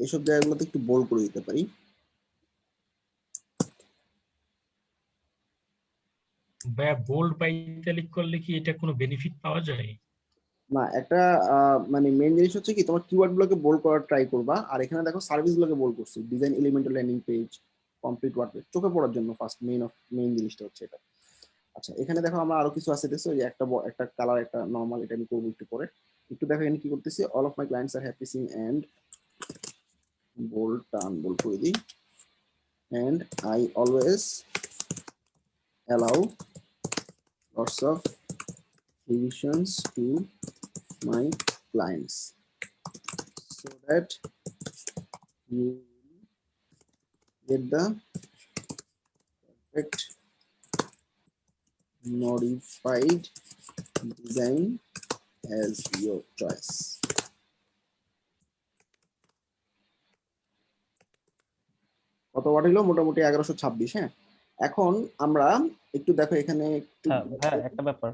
এসব জায়গাগুলোতে একটু বোল্ড করে দিতে পারি। ভাইয়া বোল্ড বা ইটালিক করলে কি এটা কোনো বেনিফিট পাওয়া যায়? না, একটা মানে মেইন জিনিস হচ্ছে কি তোমার কিওয়ার্ড গুলোকে বোল্ড করার ট্রাই করবা। আর এখানে দেখো সার্ভিস গুলোকে বোল্ড করছি, design elemental landing page, complete WordPress, চোখে পড়ার জন্য ফার্স্ট মেইন জিনিসটা হচ্ছে এটা। আচ্ছা এখানে দেখো আমরা আরো কিছু আছে দেখছো, যে একটা কালার, একটা নরমাল, এটা আমি করবো একটু পরে। একটু দেখো এখানে কি করতেছি, all of my clients are happy sing and bold turn bold করে দিই, and I always allow lots of revisions to my clients so that you get the perfect modified design as your choice. কত watt হলো? মোটামুটি 1126। হ্যাঁ এখন আমরা একটু দেখো এখানে একটু হ্যাঁ একটা ব্যাপার,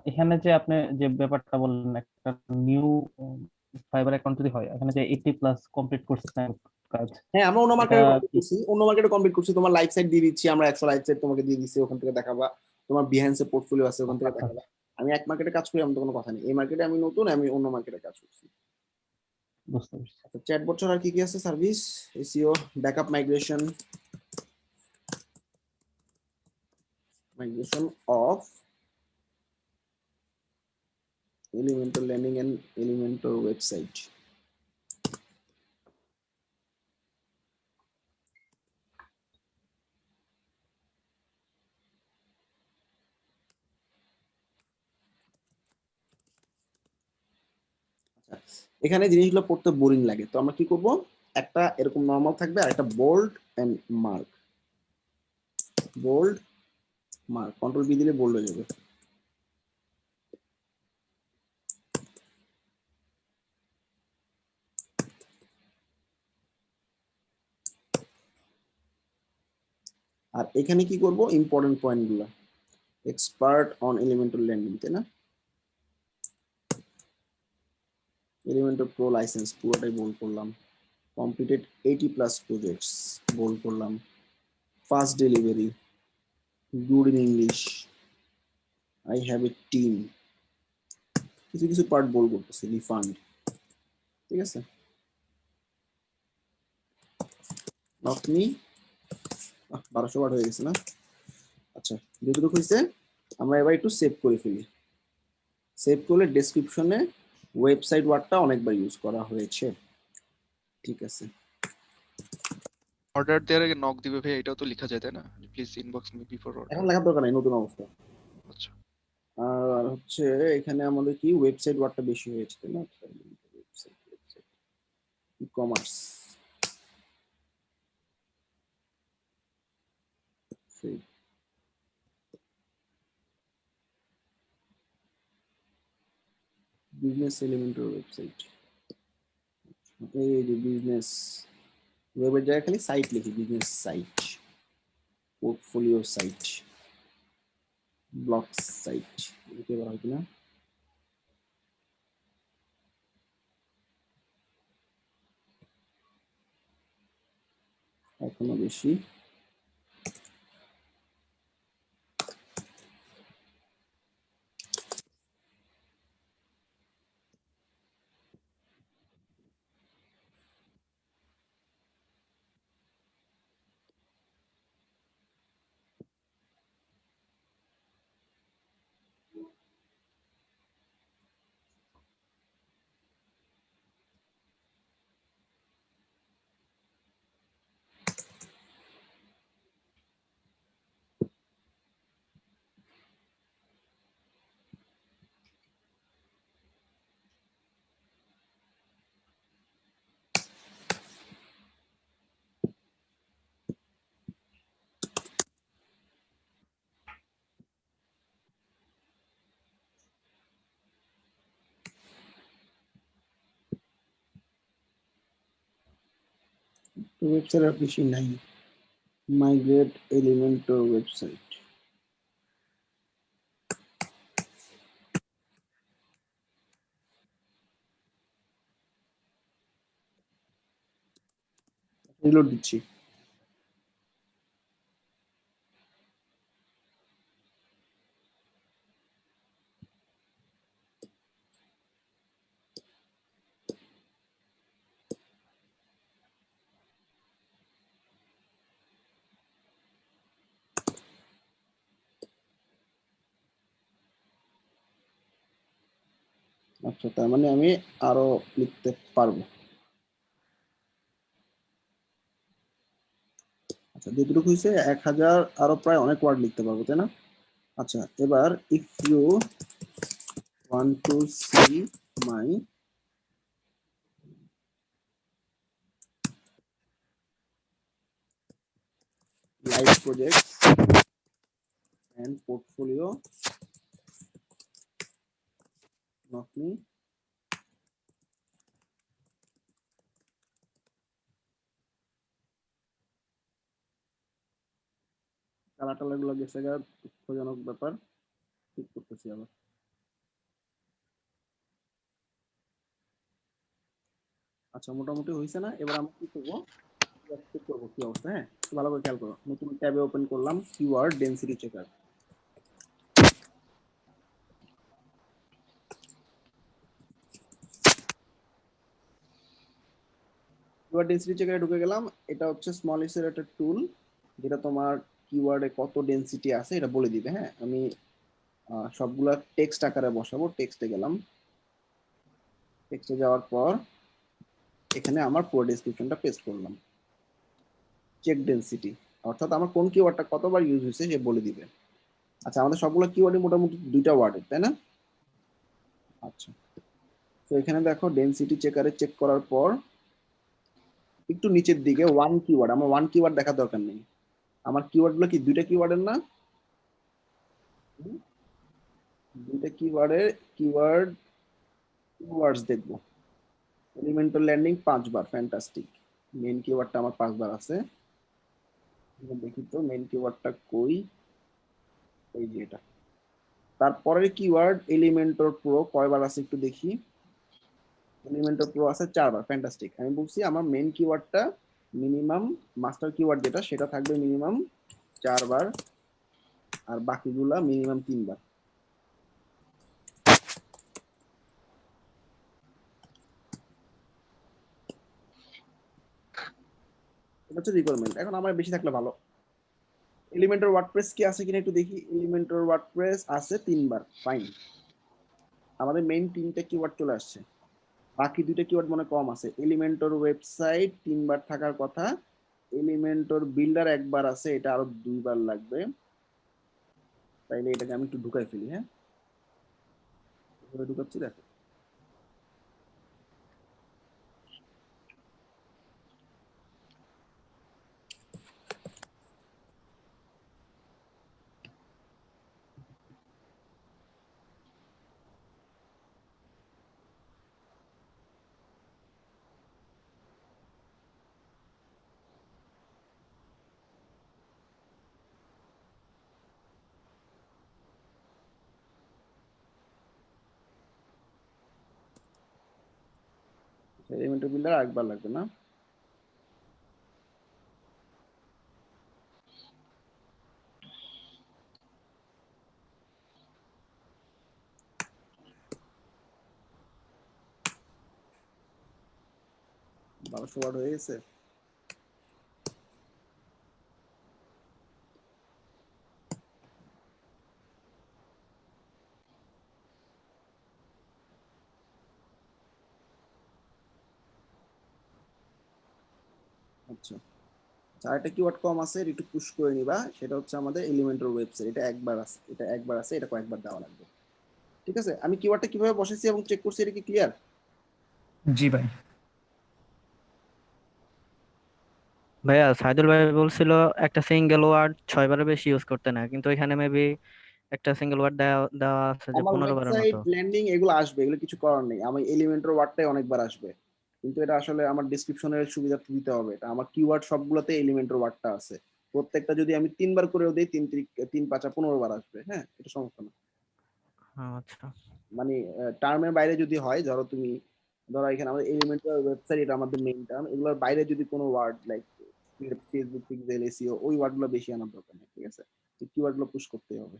এখানে যে আপনি যে ব্যাপারটা বললেন একটা নিউ ফাইবার অ্যাকাউন্ট যদি হয়, এখানে যে 80 প্লাস কমপ্লিট করছেন কাজ। হ্যাঁ আমরা অন্য মার্কেটে কমপ্লিট করছি, অন্য মার্কেটে কমপ্লিট করছি। তোমার লাইভ সাইট দিয়ে দিচ্ছি আমরা, 100 লাইভ সাইট তোমাকে দিয়ে দিচ্ছি, ওখান থেকে দেখাবা। তোমার বিহাইন্ডসে পোর্টফোলিও আছে, ওখান থেকে দেখাবা। আমি এক মার্কেটে কাজ করি, এমন তো কোনো কথা নেই। এই মার্কেটে আমি নতুন, আমি অন্য মার্কেটে কাজ করছি। বুঝতে পারছি। আচ্ছা চ্যাটবট ছাড়া আর কি কি আছে service? SEO, backup migration of elemental landing and elemental website. এখানে জিনিসগুলো পড়তে বোরিং লাগে, তো আমরা কি করব, একটা এরকম নরমাল থাকবে আর একটা bold and mark, bold mark, control B দিলে বোল্ড হয়ে যাবে। আর এখানে কি করব, ইম্পর্টেন্ট পয়েন্টগুলো, এক্সপার্ট অন এলিমেন্টাল ল্যান্ডিং, তাই না? এলিমেন্টাল প্রো লাইসেন্স পুরোটাই বোল্ড করলাম, কমপ্লিটেড 80 প্লাস প্রজেক্টস বোল্ড করলাম, fast delivery, good in English, I have a team, কিছু কিছু পার্ট বোল্ড করতেছি, রিফান্ড, ঠিক আছে? নট মি 1200 ওয়ার্ড হয়ে গেছে না? আচ্ছা যতটুকু হয়েছে আমরা এবার একটু সেভ করে ফেলি। সেভ করলে ডেসক্রিপশনে ওয়েবসাইট ওয়ার্ডটা অনেকবার ইউজ করা হয়েছে, ঠিক আছে? অর্ডার দেওয়ার আগে নক দিবে ভাই, এটাও তো লেখা যায় তাই না? Please inbox me before order. এখন লেখার দরকার নাই, নতুন অবস্থা। আচ্ছা আর হচ্ছে এখানে আমাদের কি ওয়েবসাইট ওয়ার্ডটা বেশি হয়েছে তাই না? ই কমার্স বিজনেস এলিমেন্টের ওয়েবসাইট, এই যে বিজনেস ওয়েবের জায়গায় খালি সাইট লিখি, business site, portfolio site, blog site, লিখে বলা হয় কিনা? এখনো বেশি। ওয়েবসাইট আর বেশি নাই। মাইগ্রেট এলিমেন্টর ওয়েবসাইট, রিলোড দিচ্ছি। আচ্ছা, তার মানে আমি আরো লিখতে পারবো। আচ্ছা, যেটুকু হয়েছে 1000, আরো প্রায় অনেক ওয়ার্ড লিখতে পারবো তাই না? আচ্ছা, এবার if you want to see my live projects and portfolio, knock me colour গুলো গেছে গা, দুঃখজনক ব্যাপার, ঠিক করতেছি আবার। আচ্ছা, মোটামুটি হয়েছে না? এবার আমরা কি করবো, চেক করবো কি অবস্থা। হ্যাঁ, ভালো করে খেয়াল করো। নতুন ট্যাবে ওপেন করলাম, keyword density checker. Keyword density চেকারে ঢুকে গেলাম। এটা হচ্ছে স্মল এস এর একটা টুল, যেটা তোমার কিওয়ার্ডে কত ডেনসিটি আছে এটা বলে দিবে। হ্যাঁ, আমি সবগুলা টেক্সট আকারে বসাবো। টেক্সটে গেলাম, টেক্সটে যাওয়ার পর এখানে আমার পুরো ডেসক্রিপশনটা পেস্ট করলাম। চেক ডেনসিটি, অর্থাৎ আমার কোন কিওয়ার্ডটা কতবার ইউজ হয়েছে সে বলে দিবে। আচ্ছা, আমাদের সবগুলো কিওয়ার্ডই মোটামুটি 2টা ওয়ার্ডের তাই না? আচ্ছা, তো এখানে দেখো ডেনসিটি চেকারে চেক করার পর একটু নিচের দিকে ওয়ান কিওয়ার্ড, আমার ওয়ান কিওয়ার্ড দেখার দরকার নেই। আমার কিওয়ার্ডগুলো কি 2টা কিওয়ার্ডের না? 2টা কিওয়ার্ডের কিওয়ার্ডস দেখবো। এলিমেন্টাল ল্যান্ডিং 5 বার, ফ্যান্টাস্টিক। মেইন কিওয়ার্ডটা আমার 5 বার আছে। দেখি তো মেইন কিওয়ার্ডটা কই, এই যে এটা। তারপরের কিওয়ার্ড এলিমেন্টর প্রো কয়বার আছে একটু দেখি। এলিমেন্টর প্রো আছে 4 বার, ফ্যান্টাস্টিক। আমি বলছি আমার মেইন কিওয়ার্ডটা মিনিমাম, মাস্টার কিওয়ার্ড যেটা সেটা থাকবে মিনিমাম 4 বার, আর বাকিগুলা মিনিমাম 3 বার। এটা হচ্ছে রিকোয়ারমেন্ট। এখন আমার বেশি থাকলে ভালো। এলিমেন্টর ওয়ার্ডপ্রেস কি আছে কিনা একটু দেখি। এলিমেন্টর ওয়ার্ডপ্রেস আছে 3 বার, ফাইন। আমাদের মেইন 3টা কিওয়ার্ড চলে আসছে, বাকি 2টা কিওয়ার্ড মনে কম আছে। এলিমেন্টর ওয়েবসাইট 3 বার থাকার কথা, এলিমেন্টর বিল্ডার 1 বার আছে, এটা আরো 2 বার লাগবে। তাইলে এটাকে আমি একটু ঢুকাই ফেলি। হ্যাঁ, ঢুকাচ্ছি দেখো। এলিমেন্টাল বিল্ডার আরেকবার লাগবে না? বারোশো ওয়ার্ড হয়ে গেছে। আচ্ছা, আরেকটা কিওয়ার্ড কম আছে, এটা একটু পুশ করে নিবা। সেটা হচ্ছে আমাদের এলিমেন্টাল ওয়েবসাইট। এটা একবার আছে, এটা কয়েকবার দেওয়া লাগবে। ঠিক আছে, আমি কিওয়ার্ডটা কিভাবে বসাইছি এবং চেক করছি, এটা কি ক্লিয়ার? জি ভাই। ভাইয়া সাইদুল ভাই বলছিল একটা সিঙ্গেল ওয়ার্ড 6 বারের বেশি ইউজ করতে না, কিন্তু এখানে মেবি একটা সিঙ্গেল ওয়ার্ড দেওয়া আছে যে আমার 15 বারের ওয়েবসাইট মতো। ল্যান্ডিং এগুলো আসবে, এগুলো কিছু করার নেই। আমি এলিমেন্টাল ওয়ার্ডটাই অনেকবার আসবে, কিন্তু এটা আসলে আমার ডেসক্রিপশনের সুবিধার্থে দিতে হবে। এটা আমার কিওয়ার্ড সবগুলোতে এলিমেন্টাল ওয়ার্ডটা আছে। প্রত্যেকটা যদি আমি 3 বার করেও দেই, 3 × 5 = 15 বার আসবে। হ্যাঁ, এটা সমস্যা না। আচ্ছা, মানে টার্মের বাইরে যদি হয়, ধরো এখানে আমাদের এলিমেন্টাল ওয়েবসাইট, এটা আমাদের মেইন টার্ম। এগুলোর বাইরে যদি কোনো word like Facebook pixel SEO, ওই ওয়ার্ডগুলো বেশি আনার দরকার নেই। ঠিক আছে, কিওয়ার্ডগুলো পুশ করতে হবে।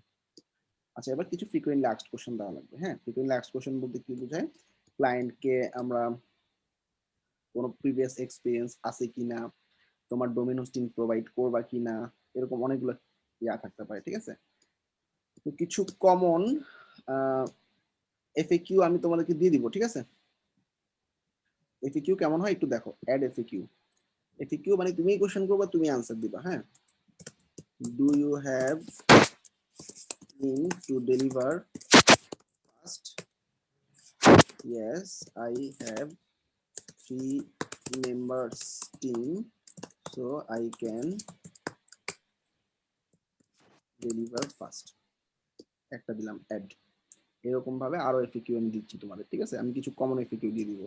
আচ্ছা, এবার কিছু ফ্রিকোয়েন্টলি আস্কড কোশ্চেন দেওয়া লাগবে। হ্যাঁ, ফ্রিকোয়েন্টলি আস্কড কোশ্চেন বলতে কি বোঝায়? ক্লায়েন্টকে আমরা কোনো প্রিভিয়াস এক্সপিরিয়েন্স আছে কিনা, তোমার ডোমেইন হোস্টিং প্রোভাইড করবা কিনা, এরকম অনেকগুলো ইয়া থাকতে পারে। ঠিক আছে, তো কিছু কমন এফএকিউ আমি তোমাদেরকে দিয়ে দিব। ঠিক আছে, এফএকিউ কেমন হয় একটু দেখো। Add FAQ. এফএকিউ মানে তুমি কোশ্চেন করবা, তুমি আনসার দিবা। হ্যাঁ, do you have in to deliver fast? Yes, I have 3 members team, so I can deliver fast. একটা দিলাম অ্যাড। এরকম ভাবে আরো এফএকিউ আমি দিচ্ছি তোমাদের। ঠিক আছে, আমি কিছু কমন এফএকিউ দিয়ে দিব।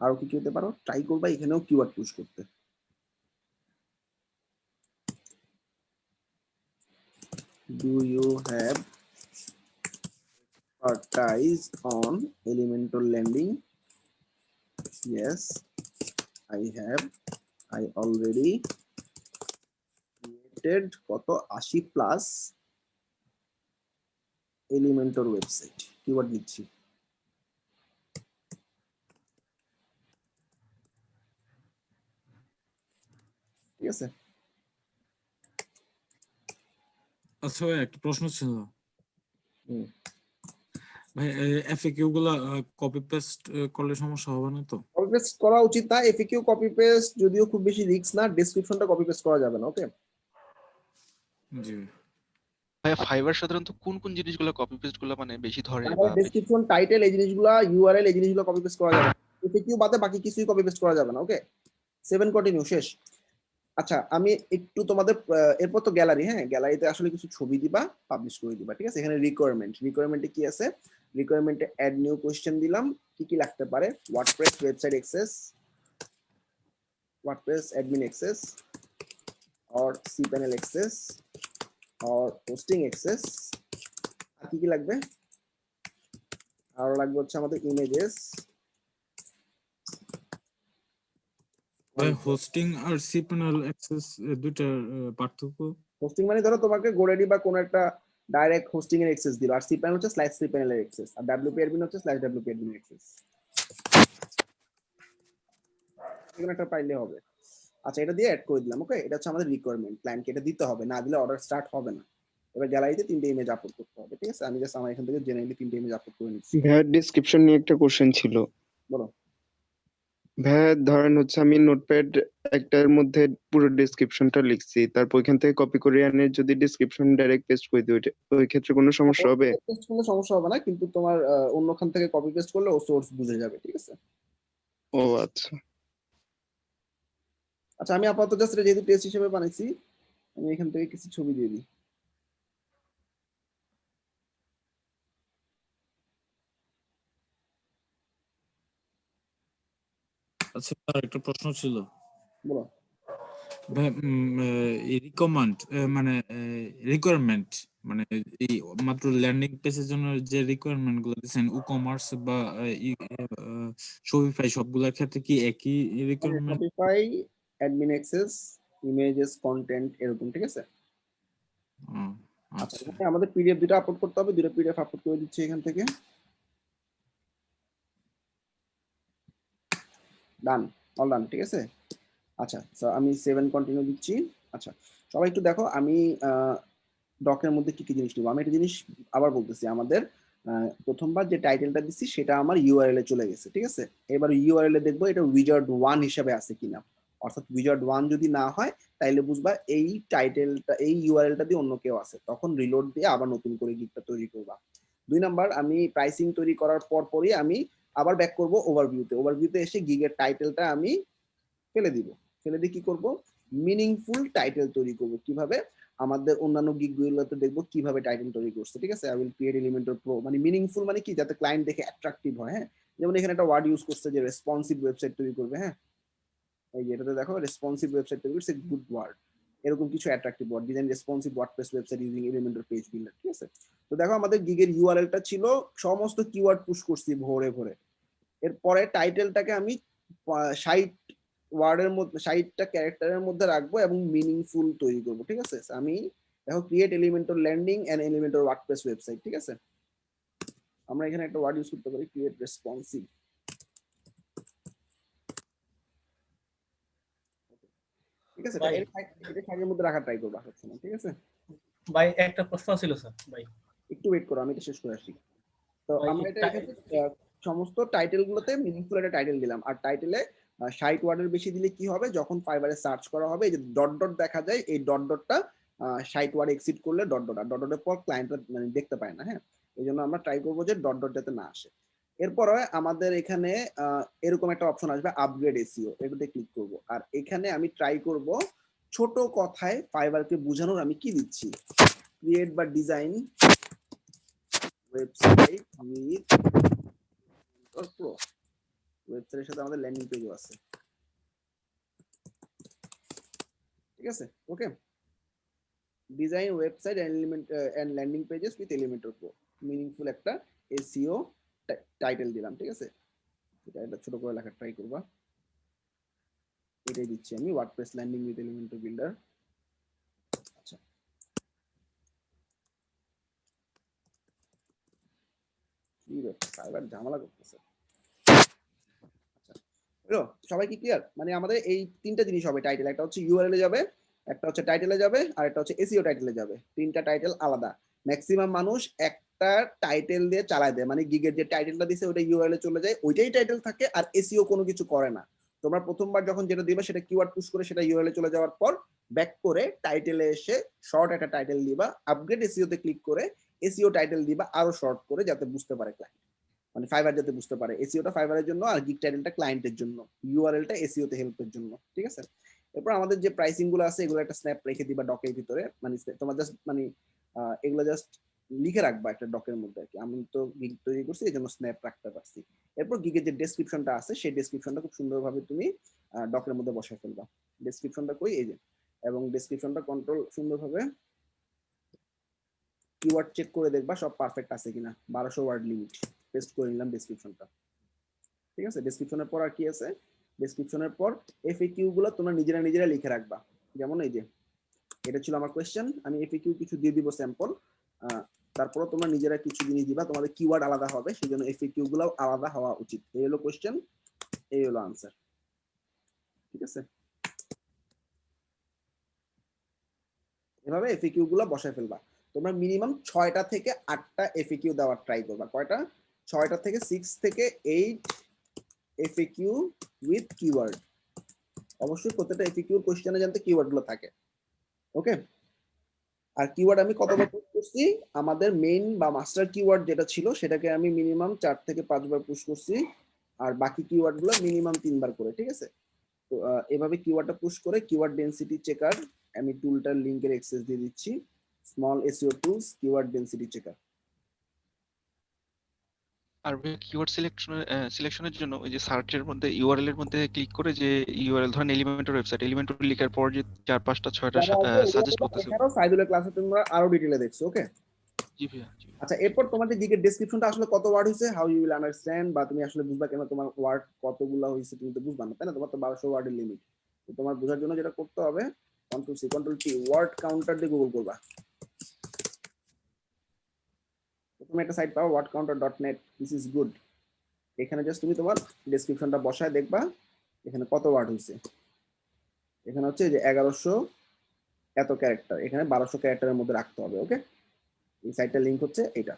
আরো কি হতে পারো, ট্রাই করবা এখানেও কিওয়ার্ড পুশ করতে। Do you have expertise on Elementor landing? Yes, I have. I already created কত 80+ Elementor ওয়েবসাইট। কিওয়ার্ড দিচ্ছি। ঠিক আছে, আচ্ছা ভাই, একটা প্রশ্ন ছিল ভাই, এফএকিউ গুলা কপি পেস্ট করলে সমস্যা হবে না তো? কপি পেস্ট করা উচিত না। এফএকিউ কপি পেস্ট যদিও খুব বেশি রিস্ক না, ডেসক্রিপশনটা কপি পেস্ট করা যাবে না। ওকে জি ভাইয়া, ফাইবার সাধারণত কোন কোন জিনিসগুলো কপি পেস্ট গুলো মানে বেশি ধরে বা ডেসক্রিপশন, টাইটেল, এই জিনিসগুলো, ইউআরএল, এই জিনিসগুলো কপি পেস্ট করা যাবে। এফএকিউ বাদে বাকি কিছুই কপি পেস্ট করা যাবে না। ওকে, 7 কন্টিনিউ শেষ। আচ্ছা, আমি একটু তোমাদের এরপর তো গ্যালারি। হ্যাঁ, গ্যালারিতে আসলে কিছু ছবি দিবা, পাবলিশ করে দিবা। ঠিক আছে, এখানে রিকোয়ারমেন্টে কি আছে? রিকোয়ারমেন্টে অ্যাড নিউ কোশ্চেন দিলাম। কি কি লাগতে পারে? WordPress website access, WordPress admin access, or cPanel access, or hosting access। আর কি কি লাগবে? আর লাগবে হচ্ছে আমাদের ইমেজেস। ভাই, হোস্টিং আর cPanel অ্যাক্সেস দুইটার পার্থক্য? হোস্টিং মানে ধরো তোমাকে গোডাডি বা কোনো একটা ডাইরেক্ট হোস্টিং এর অ্যাক্সেস দিল, আর cPanel হচ্ছে /cPanel এর অ্যাক্সেস, আর WP admin হচ্ছে /WP admin এর অ্যাক্সেস। এখানে একটা পাইলে হবে। আচ্ছা, এটা দিয়ে অ্যাড করে দিলাম। ওকে, এটা হচ্ছে আমাদের রিকোয়ারমেন্ট। ক্লায়েন্টকে এটা দিতে হবে, না দিলে অর্ডার স্টার্ট হবে না। এবার গ্যালারিতে 3টে ইমেজ আপলোড করতে হবে। ঠিক আছে, আমি জাস্ট আমার এখান থেকে জেনারেলি 3টে ইমেজ আপলোড করে নিচ্ছি। ভাইয়া, ডেসক্রিপশন নিয়ে একটা কোশ্চেন ছিল। বলো। ভাইয়া ধরেন হচ্ছে আমি নোটপ্যাড একটার মধ্যে পুরো ডেসক্রিপশনটা লিখছি, তারপর ওইখান থেকে কপি করে আনে যদি ডেসক্রিপশন ডাইরেক্ট পেস্ট করে দিই, ওই ক্ষেত্রে কোনো সমস্যা হবে? পেস্ট করলে সমস্যা হবে না, কিন্তু তোমার অন্যখান থেকে কপি পেস্ট করলে ও সোর্স বুঝে যাবে, ঠিক আছে? ও আচ্ছা। আচ্ছা, আমি আপাতত জাস্ট যেহেতু টেস্ট হিসেবে বানাইছি, আমি এখান থেকে কিছু ছবি দিয়ে দিই। আচ্ছা স্যার, একটা প্রশ্ন ছিল। বলো। রিকমেন্ড মানে রিকোয়ারমেন্ট মানে এই মাত্র ল্যান্ডিং পেজের জন্য যে রিকোয়ারমেন্ট গুলো দিচ্ছেন ই-কমার্স বা শপিফাই সবগুলোর ক্ষেত্রে কি একই requirement? Shopify, admin access, images, content এরকম, ঠিক আছে? আচ্ছা, এখানে আমাদের পিডিএফ দুটো আপলোড করতে হবে, দুটো পিডিএফ আপলোড করে দিচ্ছি এখান থেকে। ডান, অল ডান, ঠিক আছে? আচ্ছা, সো আমি 7 কন্টিনিউ দিচ্ছি। আচ্ছা, সবাই একটু দেখো আমি ডকের মধ্যে কি কি জিনিস নিব। আমি একটা জিনিস আবার বলতেছি, আমাদের প্রথমবার যে টাইটেলটা দিচ্ছি সেটা আমার ইউআরএল এ চলে গেছে, ঠিক আছে? এবার ইউআরএল এ দেখবো এটা উইজার্ড 1 হিসেবে আছে কিনা। অর্থাৎ উইজার্ড 1 যদি না হয় তাইলে বুঝবা এই টাইটেলটা, এই ইউআরএলটা দিয়ে অন্য কেউ আছে, তখন রিলোড দিয়ে আবার নতুন করে গিগটা তৈরি করবা। 2 নাম্বার, আমি প্রাইসিং তৈরি করার পরই আমি আবার ব্যাক করব ওভারভিউতে। ওভারভিউতে এসে গিগের টাইটেলটা আমি ফেলে দিব। ফেলে দিয়ে কি করব, মিনিংফুল টাইটেল তৈরি করব। কিভাবে? আমাদের অন্যান্য গিগগুলোতে দেখবো কিভাবে টাইটেল তৈরি করছে, ঠিক আছে? I will create Elementor pro, মানে মিনিংফুল মানে কি, যাতে ক্লায়েন্ট দেখে অ্যাট্রাকটিভ হয়। হ্যাঁ, যেমন এখানে একটা ওয়ার্ড ইউজ করছে যে রেসপন্সিভ ওয়েবসাইট তৈরি করবে। হ্যাঁ, এই যে এটাতে দেখো রেসপন্সিভ ওয়েবসাইট তৈরি করছে, গুড ওয়ার্ড, এরকম কিছু attractive word, design responsive WordPress website using Elementor page builder, ঠিক আছে? তো দেখো আমাদের গিগের ইউআরএলটা ছিল, সমস্ত কিওয়ার্ড পুশ করছি ভরে ভরে। এরপরে টাইটেলটাকে আমি 60 ওয়ার্ডের মধ্যে, 60টা ক্যারেক্টারের মধ্যে রাখবো এবং মিনিংফুল তৈরি করব, ঠিক আছে? আমি দেখো create Elementor landing and Elementor WordPress website, ঠিক আছে? আমরা এখানে একটা ওয়ার্ড ইউজ করতে পারি, ক্রিয়েট রেসপন্সিভ, ঠিক আছে? এটা সাইডের মধ্যে রাখা ট্রাই করবা সবসময়, ঠিক আছে? ভাই একটা প্রশ্ন ছিল স্যার, ভাই একটু ওয়েট করো, আমি এটা শেষ করে আসি। তো আমরা এটা সমস্ত টাইটেল গুলোতে মিনিংফুল একটা টাইটেল দিলাম, আর টাইটেলে 60 ওয়ার্ডের বেশি দিলে কি হবে, যখন ফাইবারে সার্চ করা হবে এই যে ডট ডট দেখা যায়, এই ডট ডটটা 60 ওয়ার্ড এক্সিড করলে ডট ডট, আর ডট ডটের পর ক্লায়েন্টরা মানে দেখতে পায় না। হ্যাঁ, এই জন্য আমরা ট্রাই করবো যে ডট ডট যাতে না আসে। এরপরে আমাদের এখানে এরকম একটা অপশন আসবে আপগ্রেড এসইও, এটাতে ক্লিক করব। আর এখানে আমি ট্রাই করব ছোট কথায় ফাইবারকে বোঝানোর আমি কি দিচ্ছি, ক্রিয়েট বা ডিজাইন ওয়েবসাইট উইথ প্রো। ওয়েবসাইটের সাথে আমাদের ল্যান্ডিং পেজও আছে, ঠিক আছে? Okay, design website and landing pages with Elementor pro, meaningful একটা এসইও টাইটেল দিলাম, ঠিক আছে? এটা ছোট করে লেখা ট্রাই করবা, এটাই দিচ্ছি আমি, WordPress landing with Elementor builder. আচ্ছা, কি ব্যাপার, সাইবার ঝামেলা করতেছে। সবাই কি ক্লিয়ার? মানে আমাদের এই তিনটা জিনিস হবে টাইটেল, একটা হচ্ছে ইউআরএল এ যাবে, একটা হচ্ছে টাইটেলে যাবে, আর একটা হচ্ছে এসইও টাইটেলে যাবে। তিনটা টাইটেল আলাদা। ম্যাক্সিমাম মানুষ একটা টাইটেল দিয়ে চালায় দেয়, মানে গিগের যে টাইটেলটা দিছে ওটা ইউআরএল এ চলে যায়, ওইটাই টাইটেল থাকে, আর এসইও কোনো কিছু করে না। তোমরা প্রথমবার যখন যেটা দিবে সেটা কিওয়ার্ড পুশ করে সেটা ইউআরএল এ চলে যাওয়ার পর ব্যাক করে টাইটেলে এসে শর্ট একটা টাইটেল দিবা, আপগ্রেড এসইও তে ক্লিক করে এসইও টাইটেল দিবা আরো শর্ট করে, যাতে বুঝতে পারে ক্লায়েন্ট, মানে ফাইবার যাতে বুঝতে পারে। এসইওটা ফাইবারের জন্য আর গিগ টাইটেলটা ক্লায়েন্টের জন্য, ইউআরএলটা এসইও তে হেল্পের জন্য, ঠিক আছে? এরপর আমাদের যে প্রাইসিং গুলো আছে এগুলো একটা স্ন্যাপ রেখে দিবা ডকের ভিতরে, মানে তোমার জাস্ট মানে এগুলো জাস্ট লিখে রাখবা একটা ডকের মধ্যে আর কি। আমি তো গিগ তৈরি করছি এই জন্য স্ন্যাপ রাখতে পারছি। এরপর গিগের যে ডেসক্রিপশনটা আছে সেই ডেসক্রিপশনটা খুব সুন্দরভাবে তুমি ডকের মধ্যে বসায় ফেলবা। ডেসক্রিপশনটা কই, এই যে, এবং ডেসক্রিপশনটা কন্ট্রোল সুন্দরভাবে কিওয়ার্ড চেক করে দেখবা সব পারফেক্ট আছে কিনা। 1200 ওয়ার্ড লিমিট, পেস্ট করে নিলাম ডেসক্রিপশনটা, ঠিক আছে? ডেসক্রিপশনের পর আর কি আছে, ডেসক্রিপশনের পর এফএকিউ গুলো তোমরা নিজেরা লিখে রাখবা। যেমন এই যে এটা ছিল আমার কোশ্চেন, আমি এফএকিউ কিছু দিয়ে দিব স্যাম্পল, তারপর তোমরা নিজেরা কিছু জিনিস দিবা, তোমাদের কিওয়ার্ড আলাদা হবে, সেই জন্য এফএকিউ গুলো আলাদা হওয়া উচিত। এই হলো কোশ্চেন, এই হলো আনসার, ঠিক আছে? এভাবে এফএকিউ গুলো বসায় ফেলবা। তোমরা মিনিমাম 6টা থেকে 8টা এফএকিউ দেওয়ার ট্রাই করবা। কয়টা? 6টা থেকে 6 থেকে 8 এফএকিউ উইথ কিওয়ার্ড। অবশ্যই প্রত্যেকটা এফএকিউ কোশ্চেনে জানতে কিওয়ার্ড গুলো থাকে। ওকে, আর কিওয়ার্ড আমি কতবার পুশ করছি, আমাদের মেইন বা মাস্টার কিওয়ার্ড যেটা ছিল সেটাকে আমি মিনিমাম 4 থেকে 5 বার পুশ করছি, আর বাকি কিওয়ার্ড গুলো মিনিমাম 3 বার করে। ঠিক আছে, তো এভাবে কিওয়ার্ডটা পুশ করে কিওয়ার্ড ডেনসিটি চেকার, আমি টুলটার লিংকের অ্যাক্সেস দিয়ে দিচ্ছি, small SEO tools keyword density checker. আর কিওয়ার্ড সিলেকশনের জন্য ওই যে সার্চের মধ্যে ইউআরএল এর মধ্যে ক্লিক করে যে ইউআরএল ধরেন এলিমেন্টর ওয়েবসাইট, এলিমেন্টর লিখার পর যে 4 5টা 6টা সাজেস্ট করতেছে। এছাড়াও সাইদুলের ক্লাসে তোমরা আরো ডিটেইলে দেখছো। ওকে, জি ভাইয়া। আচ্ছা, এরপর তোমাদের গিগের ডেসক্রিপশনটা আসলে কত ওয়ার্ড হইছে, হাউ ইউ উইল আন্ডারস্ট্যান্ড, বা তুমি আসলে বুঝবা কেন তোমার ওয়ার্ড কতগুলো হইছে, তুমি তো বুঝবা না, তাই না? তোমার তো 1200 ওয়ার্ডের লিমিট। তো তোমার বোঝার জন্য যেটা করতে হবে, control C control T, word counter দিয়ে গুগল করবা। তুমি একটা সাইট পাও wordcounter.net, দিস ইজ গুড। এখানে জাস্ট তুমি তোমার ডেসক্রিপশনটা বসায় দেখবা এখানে কত ওয়ার্ড হইছে। এখানে হচ্ছে যে 1100 এত ক্যারেক্টার, এখানে 1200 ক্যারেক্টারের মধ্যে রাখতে হবে। ওকে, এই সাইটটার লিংক হচ্ছে এটা।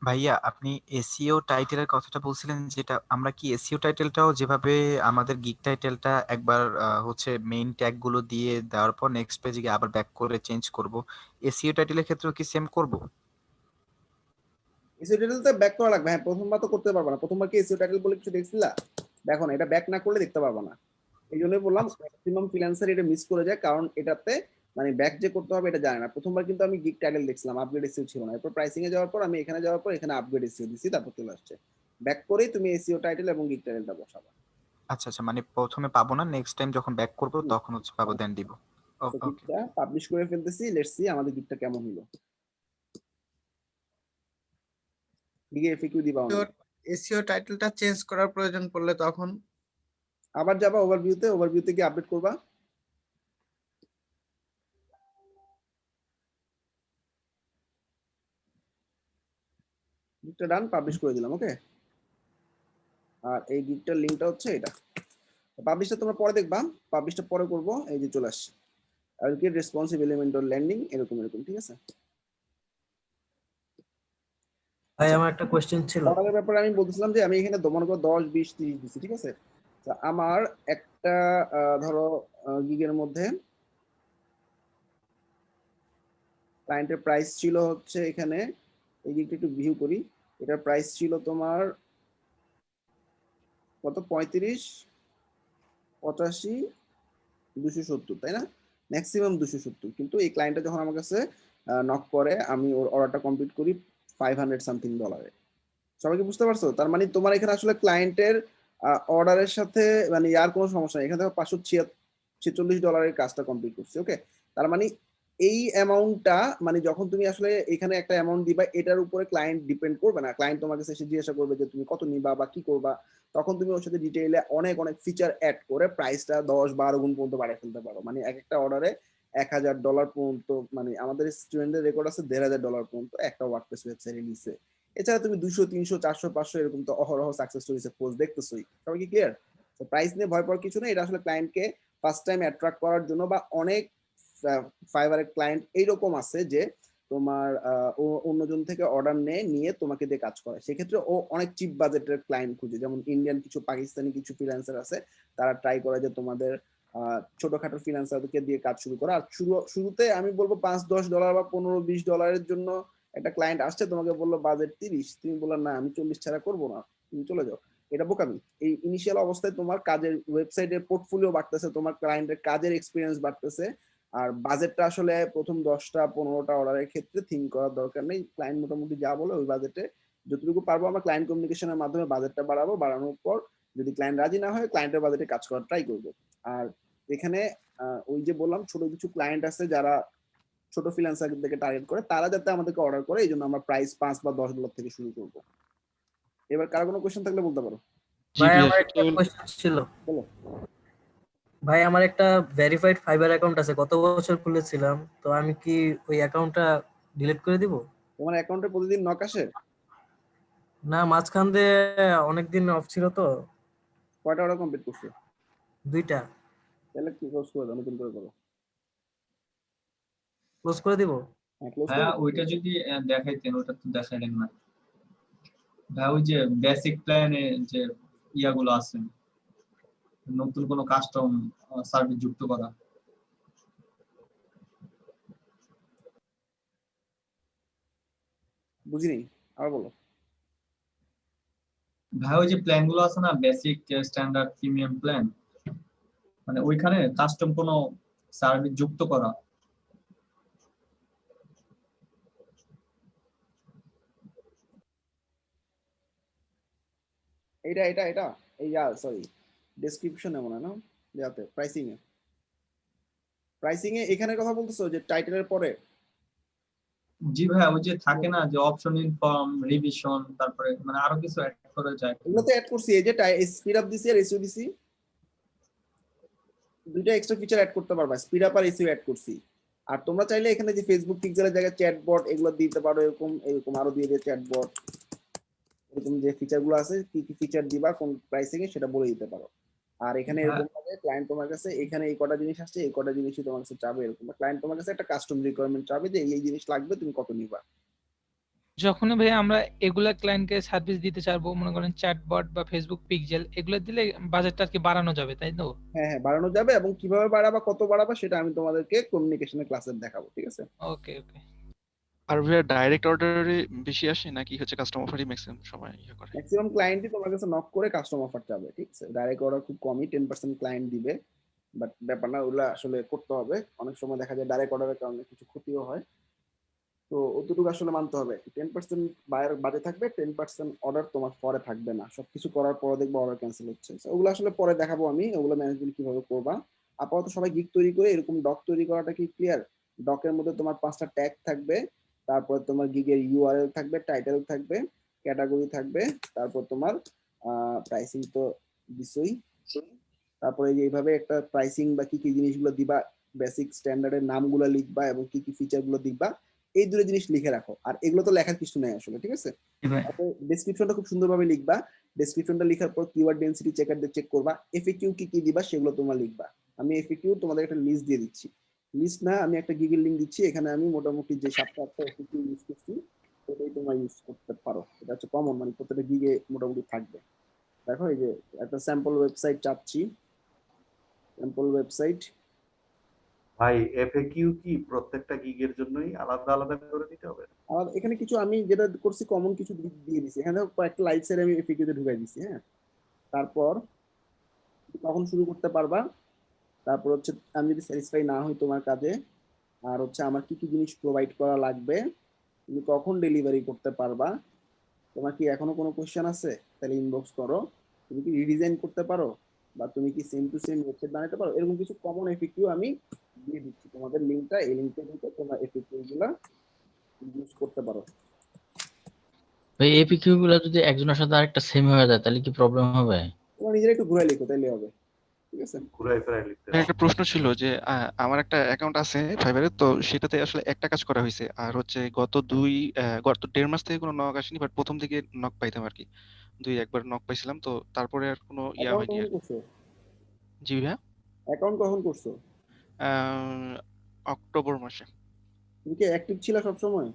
ভাইয়া আপনি এসইও টাইটেলের কথাটা বলছিলেন, যেটা আমরা কি এসইও টাইটেলটাও যেভাবে আমাদের গিগ টাইটেলটা একবার হচ্ছে মেইন ট্যাগ গুলো দিয়ে দেওয়ার পর নেক্সট পেজে গিয়ে আবার ব্যাক করে চেঞ্জ করব, এসইও টাইটেলের ক্ষেত্রেও কি সেম করব? এসইও টাইটেল তো ব্যাক করা লাগবে। হ্যাঁ, প্রথমবার তো করতে পারবা না। প্রথমবার কি এসইও টাইটেল বলে কিছু দেখছিলা? দেখো না, এটা ব্যাক না করলে দেখতে পারবা না। এই জন্যই বললাম ম্যাক্সিমাম ফ্রিল্যান্সার এটা মিস করে যায়, কারণ এটাতে মানে ব্যাক যে করতে হবে এটা জানে না। প্রথমবার কিন্তু আমি গিগ টাইটেল দেখছিলাম, আপগ্রেড এসইও ছিল না। এরপর প্রাইসিং এ যাওয়ার পর আমি এখানে যাওয়ার পর এখানে আপগ্রেড এসইও দিছি, তারপর চলে আসছে। ব্যাক করেই তুমি এসইও টাইটেল এবং গিগ টাইটেলটা বসাবা। আচ্ছা আচ্ছা, মানে প্রথমে পাবো না, নেক্সট টাইম যখন ব্যাক করব তখন হচ্ছে পাবো, দেন দিব। তো ওকে, গিগটা পাবলিশ করে ফেলতেছি, লেটস সি আমাদের গিগটা কেমন হলো। গিগে এফএকিউ দিবা না। এসইও টাইটেলটা চেঞ্জ করার প্রয়োজন পড়লে তখন আবার যাবা ওভারভিউতে, ওভারভিউতে গিয়ে আপডেট করবা। গিগটা ডান, পাবলিশ করে দিলাম। ওকে, আর এই গিগটার লিংকটা হচ্ছে এটা। পাবলিশটা তোমরা পরে দেখবা, পাবলিশটা পরে করব। এই যে চলে আসছে, আর কি রেসপন্সিভ এলিমেন্টর ল্যান্ডিং, এরকম এরকম। ঠিক আছে ভাই, আমার একটা কোশ্চেন ছিল। অর্ডারের ব্যাপারে আমি বলছিলাম যে আমি এখানে মনে করো 10 20 30 দিছি। ঠিক আছে, তো আমার একটা ধরো গিগের মধ্যে ক্লায়েন্টের প্রাইস ছিল হচ্ছে, এখানে এই গিগটা একটু ভিউ করি, এটার প্রাইস ছিল তোমার কত, 35 85 270, তাই না? ম্যাক্সিমাম 270। কিন্তু এই ক্লায়েন্টটা যখন আমার কাছে নক করে, আমি ওর অর্ডারটা কমপ্লিট করি $500 সামথিং। সবাই কি বুঝতে পারছো? তার মানে তোমার এখানে আসলে ক্লায়েন্টের অর্ডারের সাথে মানে আর কোনো সমস্যা নেই। এখানে $546 কাজটা কমপ্লিট করছে। ওকে, তার মানে এই অ্যামাউন্টটা মানে যখন তুমি আসলে এখানে একটা অ্যামাউন্ট দিবা, এটার উপরে ক্লায়েন্ট ডিপেন্ড করবে না। ক্লায়েন্ট তোমার কাছে এসে জিজ্ঞাসা করবে যে তুমি কত নিবা বা কি করবা, তখন তুমি ওর সাথে ডিটেইলে অনেক অনেক ফিচার অ্যাড করে প্রাইসটা 10-12 গুণ পর্যন্ত বাড়িয়ে ফেলতে পারো। মানে এক একটা অর্ডারে $1000 পর্যন্ত, মানে আমাদের স্টুডেন্টদের রেকর্ড আছে $1500 পর্যন্ত একটা ওয়ার্ডপ্রেস ওয়েবসাইটে নিছে। এছাড়া তুমি 200 300 400 500 এরকম তো অহরহ সাকসেস স্টোরিজে পোস্ট দেখতেছই। সবাই কি ক্লিয়ার? তো প্রাইস নিয়ে ভয় পাওয়ার কিছু নেই। এটা আসলে ক্লায়েন্টকে ফার্স্ট টাইম অ্যাট্রাক্ট করার জন্য, বা অনেক ফাইবারের ক্লায়েন্ট এইরকম আছে যে তোমার অন্যজন থেকে অর্ডার নিয়ে তোমাকে দিয়ে কাজ করে। সেক্ষেত্রে ও অনেক চিপ বাজেটের ক্লায়েন্ট খুঁজে। যেমন ইন্ডিয়ান কিছু, পাকিস্তানি কিছু ফ্রিল্যান্সার আছে, তারা ট্রাই করে যে তোমাদের ছোটখাটো ফ্রিল্যান্সারদেরকে দিয়ে কাজ শুরু করা। আর শুরুতে আমি বলবো $5-10 বা $15-20 জন্য একটা ক্লায়েন্ট আসছে, তোমাকে বললো বাজেট 30, তুমি বললো না আমি 40 ছাড়া করবো না, তুমি চলে যাও। এটা বোকামি। এই ইনিশিয়াল অবস্থায় তোমার কাজের ওয়েবসাইটের পোর্টফোলিও বাড়তেছে, তোমার ক্লায়েন্টের কাজের এক্সপিরিয়েন্স বাড়তেছে, আর বাজেটটা আসলে প্রথম 10টা-15টা অর্ডারের ক্ষেত্রে থিঙ্ক করার দরকার নেই। ক্লায়েন্ট মোটামুটি যা বলে ওই বাজেটে যতটুকু পারবো আমরা ক্লায়েন্ট কমিউনিকেশনের মাধ্যমে বাজেটটা বাড়াবো। বাড়ানোর পর যদি ক্লায়েন্ট রাজি না হয়, ক্লায়েন্টের বাজেটে কাজ করার ট্রাই করবো। আর এখানে ওই যে বললাম ছোট কিছু ক্লায়েন্ট আছে যারা ছোট ফ্রিল্যান্সারদেরকে টার্গেট করে, তারা যাতে আমাদেরকে অর্ডার করে, এই জন্য আমরা প্রাইস $5 বা $10 থেকে শুরু করব। এবার কারো কোনো কোশ্চেন থাকলে বলতে পারো। ভাই, আমার একটা কোশ্চেন ছিল। বলো। ভাই, আমার একটা ভেরিফাইড ফাইবার অ্যাকাউন্ট আছে, গত বছর খুলেছিলাম, তো আমি কি ওই অ্যাকাউন্টটা ডিলিট করে দিব? তোমার অ্যাকাউন্টে প্রতিদিন নক আসে? না, মাঝখান দিয়ে অনেকদিন অফ ছিল তো। কয়টা অর্ডার কমপ্লিট করছো? 2টা। তাহলে কি ক্লোজ করে দাও, নতুন করে করো। ক্লোজ করে দিব? হ্যাঁ, ক্লোজ করে হ্যাঁ দাও। ওইটা যদি দেখাইতেন, ওটা তো দেখাইলেন না ভাই। ওই যে বেসিক প্ল্যানে যে ইয়াগুলো আছে, নতুন কোনো কাস্টম সার্ভিস যুক্ত করা, বুঝিনি, আবার বলো। ভাই ওই যে প্ল্যান গুলো আছে না, বেসিক, স্ট্যান্ডার্ড, প্রিমিয়াম প্ল্যান, মানে ওইখানে কাস্টম কোনো সার্ভিস যুক্ত করা। এটা এটা এটা এই সরি, ডেসক্রিপশনে মনে হয় না, যাতে প্রাইসিং এ এখানে কথা বলতেছো যে টাইটেলের পরে? জি ভাই, ওই যে থাকে না যে অপশন ইনফর্ম, রিভিশন, তারপরে মানে আরো কিছু অ্যাড করে যায়। এগুলো তো অ্যাড করছি, এই যে স্পিড আপ দিছি আর এসইও দিছি, দুইটা এক্সট্রা ফিচার অ্যাড করতে পারবা, স্পিড আপ আর এসইও অ্যাড করছি। আর তোমরা চাইলে এখানে যে ফেসবুক পিক্সেলের জায়গায় চ্যাটবট এগুলো দিতে পারো, এরকম এরকম আরো দিয়ে দিয়ে চ্যাটবট, এরকম যে ফিচারগুলো আছে, কি কি ফিচার দিবা কোন প্রাইসিং এ সেটা বলে দিতে পারো। আর এখানে এরকম ভাবে ক্লায়েন্ট তোমার কাছে এখানে এই কটা জিনিস আসছে, এই কটা জিনিসই তোমার কাছে চাবে, এরকম ক্লায়েন্ট তোমার কাছে একটা কাস্টম রিকোয়ারমেন্ট চাবে যে এই জিনিস লাগবে, তুমি কত নিবা। যখনই ভাই আমরা এগুলা ক্লায়েন্টকে সার্ভিস দিতে চাইবো, মনে করেন চ্যাটবট বা ফেসবুক পিক্সেল, এগুলো দিলে বাজেটটা আর কি বাড়ানো যাবে, তাই তো? হ্যাঁ হ্যাঁ, বাড়ানো যাবে, এবং কিভাবে বাড়াবা, কত বাড়াবা সেটা আমি তোমাদেরকে কমিউনিকেশনের ক্লাসে দেখাবো, ঠিক আছে? ওকে ওকে। আর ভাইয়া ডাইরেক্ট অর্ডারে বেশি আসে নাকি হচ্ছে কাস্টম অফারই ম্যাক্সিমাম সময় ইয়ে করে? ম্যাক্সিমাম ক্লায়েন্টই তোমার কাছে নক করে কাস্টম অফার চাবে, ঠিক আছে? ডাইরেক্ট অর্ডার খুব কমই, 10% ক্লায়েন্ট দিবে, বাট ব্যাপার না, ওগুলো আসলে করতে হবে। অনেক সময় দেখা যায় ডাইরেক্ট অর্ডারের কারণে কিছু ক্ষতিও হয়, তো অতটুকু আসলে মানতে হবে। 10% বায়ার বাজে থাকবে, 10% অর্ডার তোমার পরে থাকবে না, সবকিছু করার পরে দেখবো অর্ডার ক্যান্সেল হচ্ছে। ওগুলো আসলে পরে দেখাবো আমি, ওগুলো ম্যানেজমেন্ট কিভাবে করবা। আপাতত সবাই গিগ তৈরি করে এরকম ডক তৈরি করাটা কি ক্লিয়ার? ডকের মধ্যে তোমার 5টা ট্যাগ থাকবে, তারপর তোমার গিগের ইউআরএল থাকবে, টাইটেল থাকবে, ক্যাটাগরি থাকবে, তারপর তোমার প্রাইসিং তো দিছই, তারপরে যে এইভাবে একটা প্রাইসিং বা কি কি জিনিসগুলো দিবা, বেসিক স্ট্যান্ডার্ডের নামগুলো লিখবা এবং কি কি ফিচারগুলো দিবা, এই দুটো জিনিস লিখে রাখো। আর এগুলো তো লেখার কিছু নাই আসলে, ঠিক আছে? ডেসক্রিপশনটা খুব সুন্দরভাবে লিখবা, ডেসক্রিপশনটা লেখার পর কিওয়ার্ড ডেনসিটি চেকার দিয়ে চেক করবা, এফএকিউ কি কি দিবা সেগুলো তোমরা লিখবা। আমি এফএকিউ তোমাদের একটা লিস্ট দিয়ে দিচ্ছি, লিস্ট না, আমি একটা গুগল লিংক দিচ্ছি, এখানে আমি মোটামুটি যে 7-8টা এফএকিউ ইউজ করছি সেটাই তোমরা ইউজ করতে পারো। এটা হচ্ছে কমন, মানে প্রত্যেকটা গিগে মোটামুটি থাকবে। দেখো এই যে একটা স্যাম্পল ওয়েবসাইট চাচ্ছি, স্যাম্পল ওয়েবসাইট। ভাই এফএকিউ কি প্রত্যেকটা গিগের জন্যই আলাদা আলাদা করে দিতে হবে? আর এখানে কিছু আমি যেটা করছি কমন কিছু দিয়ে দিছি, এখানে কয়েকটা লাইভ সাইড আমি এফএকিউ তে ঢুকাই দিছি। হ্যাঁ, তারপর কখন শুরু করতে পারবা, তারপর হচ্ছে আমি যদি স্যাটিসফাই না হই তোমার কাজে, আর হচ্ছে আমার কি কি জিনিস প্রোভাইড করা লাগবে, তুমি কখন ডেলিভারি করতে পারবা, তোমার কি এখনো কোনো কোশ্চেন আছে তাহলে ইনবক্স করো, তুমি কি রিডিজাইন করতে পারো, বা তুমি কি সেম টু সেম ওয়েবসাইট বানাতে পারো, এরকম কিছু কমন এফএকিউ আমি দিয়ে দিচ্ছি তোমাদের লিংকটা, এই লিংকে ঢুকে তোমরা এফএকিউ গুলা ইউজ করতে পারো। ভাই এপিকিউ গুলো যদি একজনের সাথে আরেকটা সেম হয়ে যায় তাহলে কি প্রবলেম হবে? তোমরা নিজেরা একটু ঘুরে লিখো তাইলে হবে, ঠিক আছে? ঘুরাই ফেরাই লিখতে একটা প্রশ্ন ছিল যে আমার একটা অ্যাকাউন্ট আছে ফাইবারে, তো সেটাতে আসলে একটা কাজ করা হয়েছে, আর হচ্ছে গত 1.5 মাস থেকে কোনো নক আসেনি, বাট প্রথম থেকে নক পাইতাম আর কি, একবার নক পাইছিলাম, তো তারপরে আর কোনো ইয়া হয়নি আর কি। জি ভাইয়া, অ্যাকাউন্ট কখন করছো? অক্টোবর মাসে। তুমি কি অ্যাক্টিভ ছিলা সব সময়?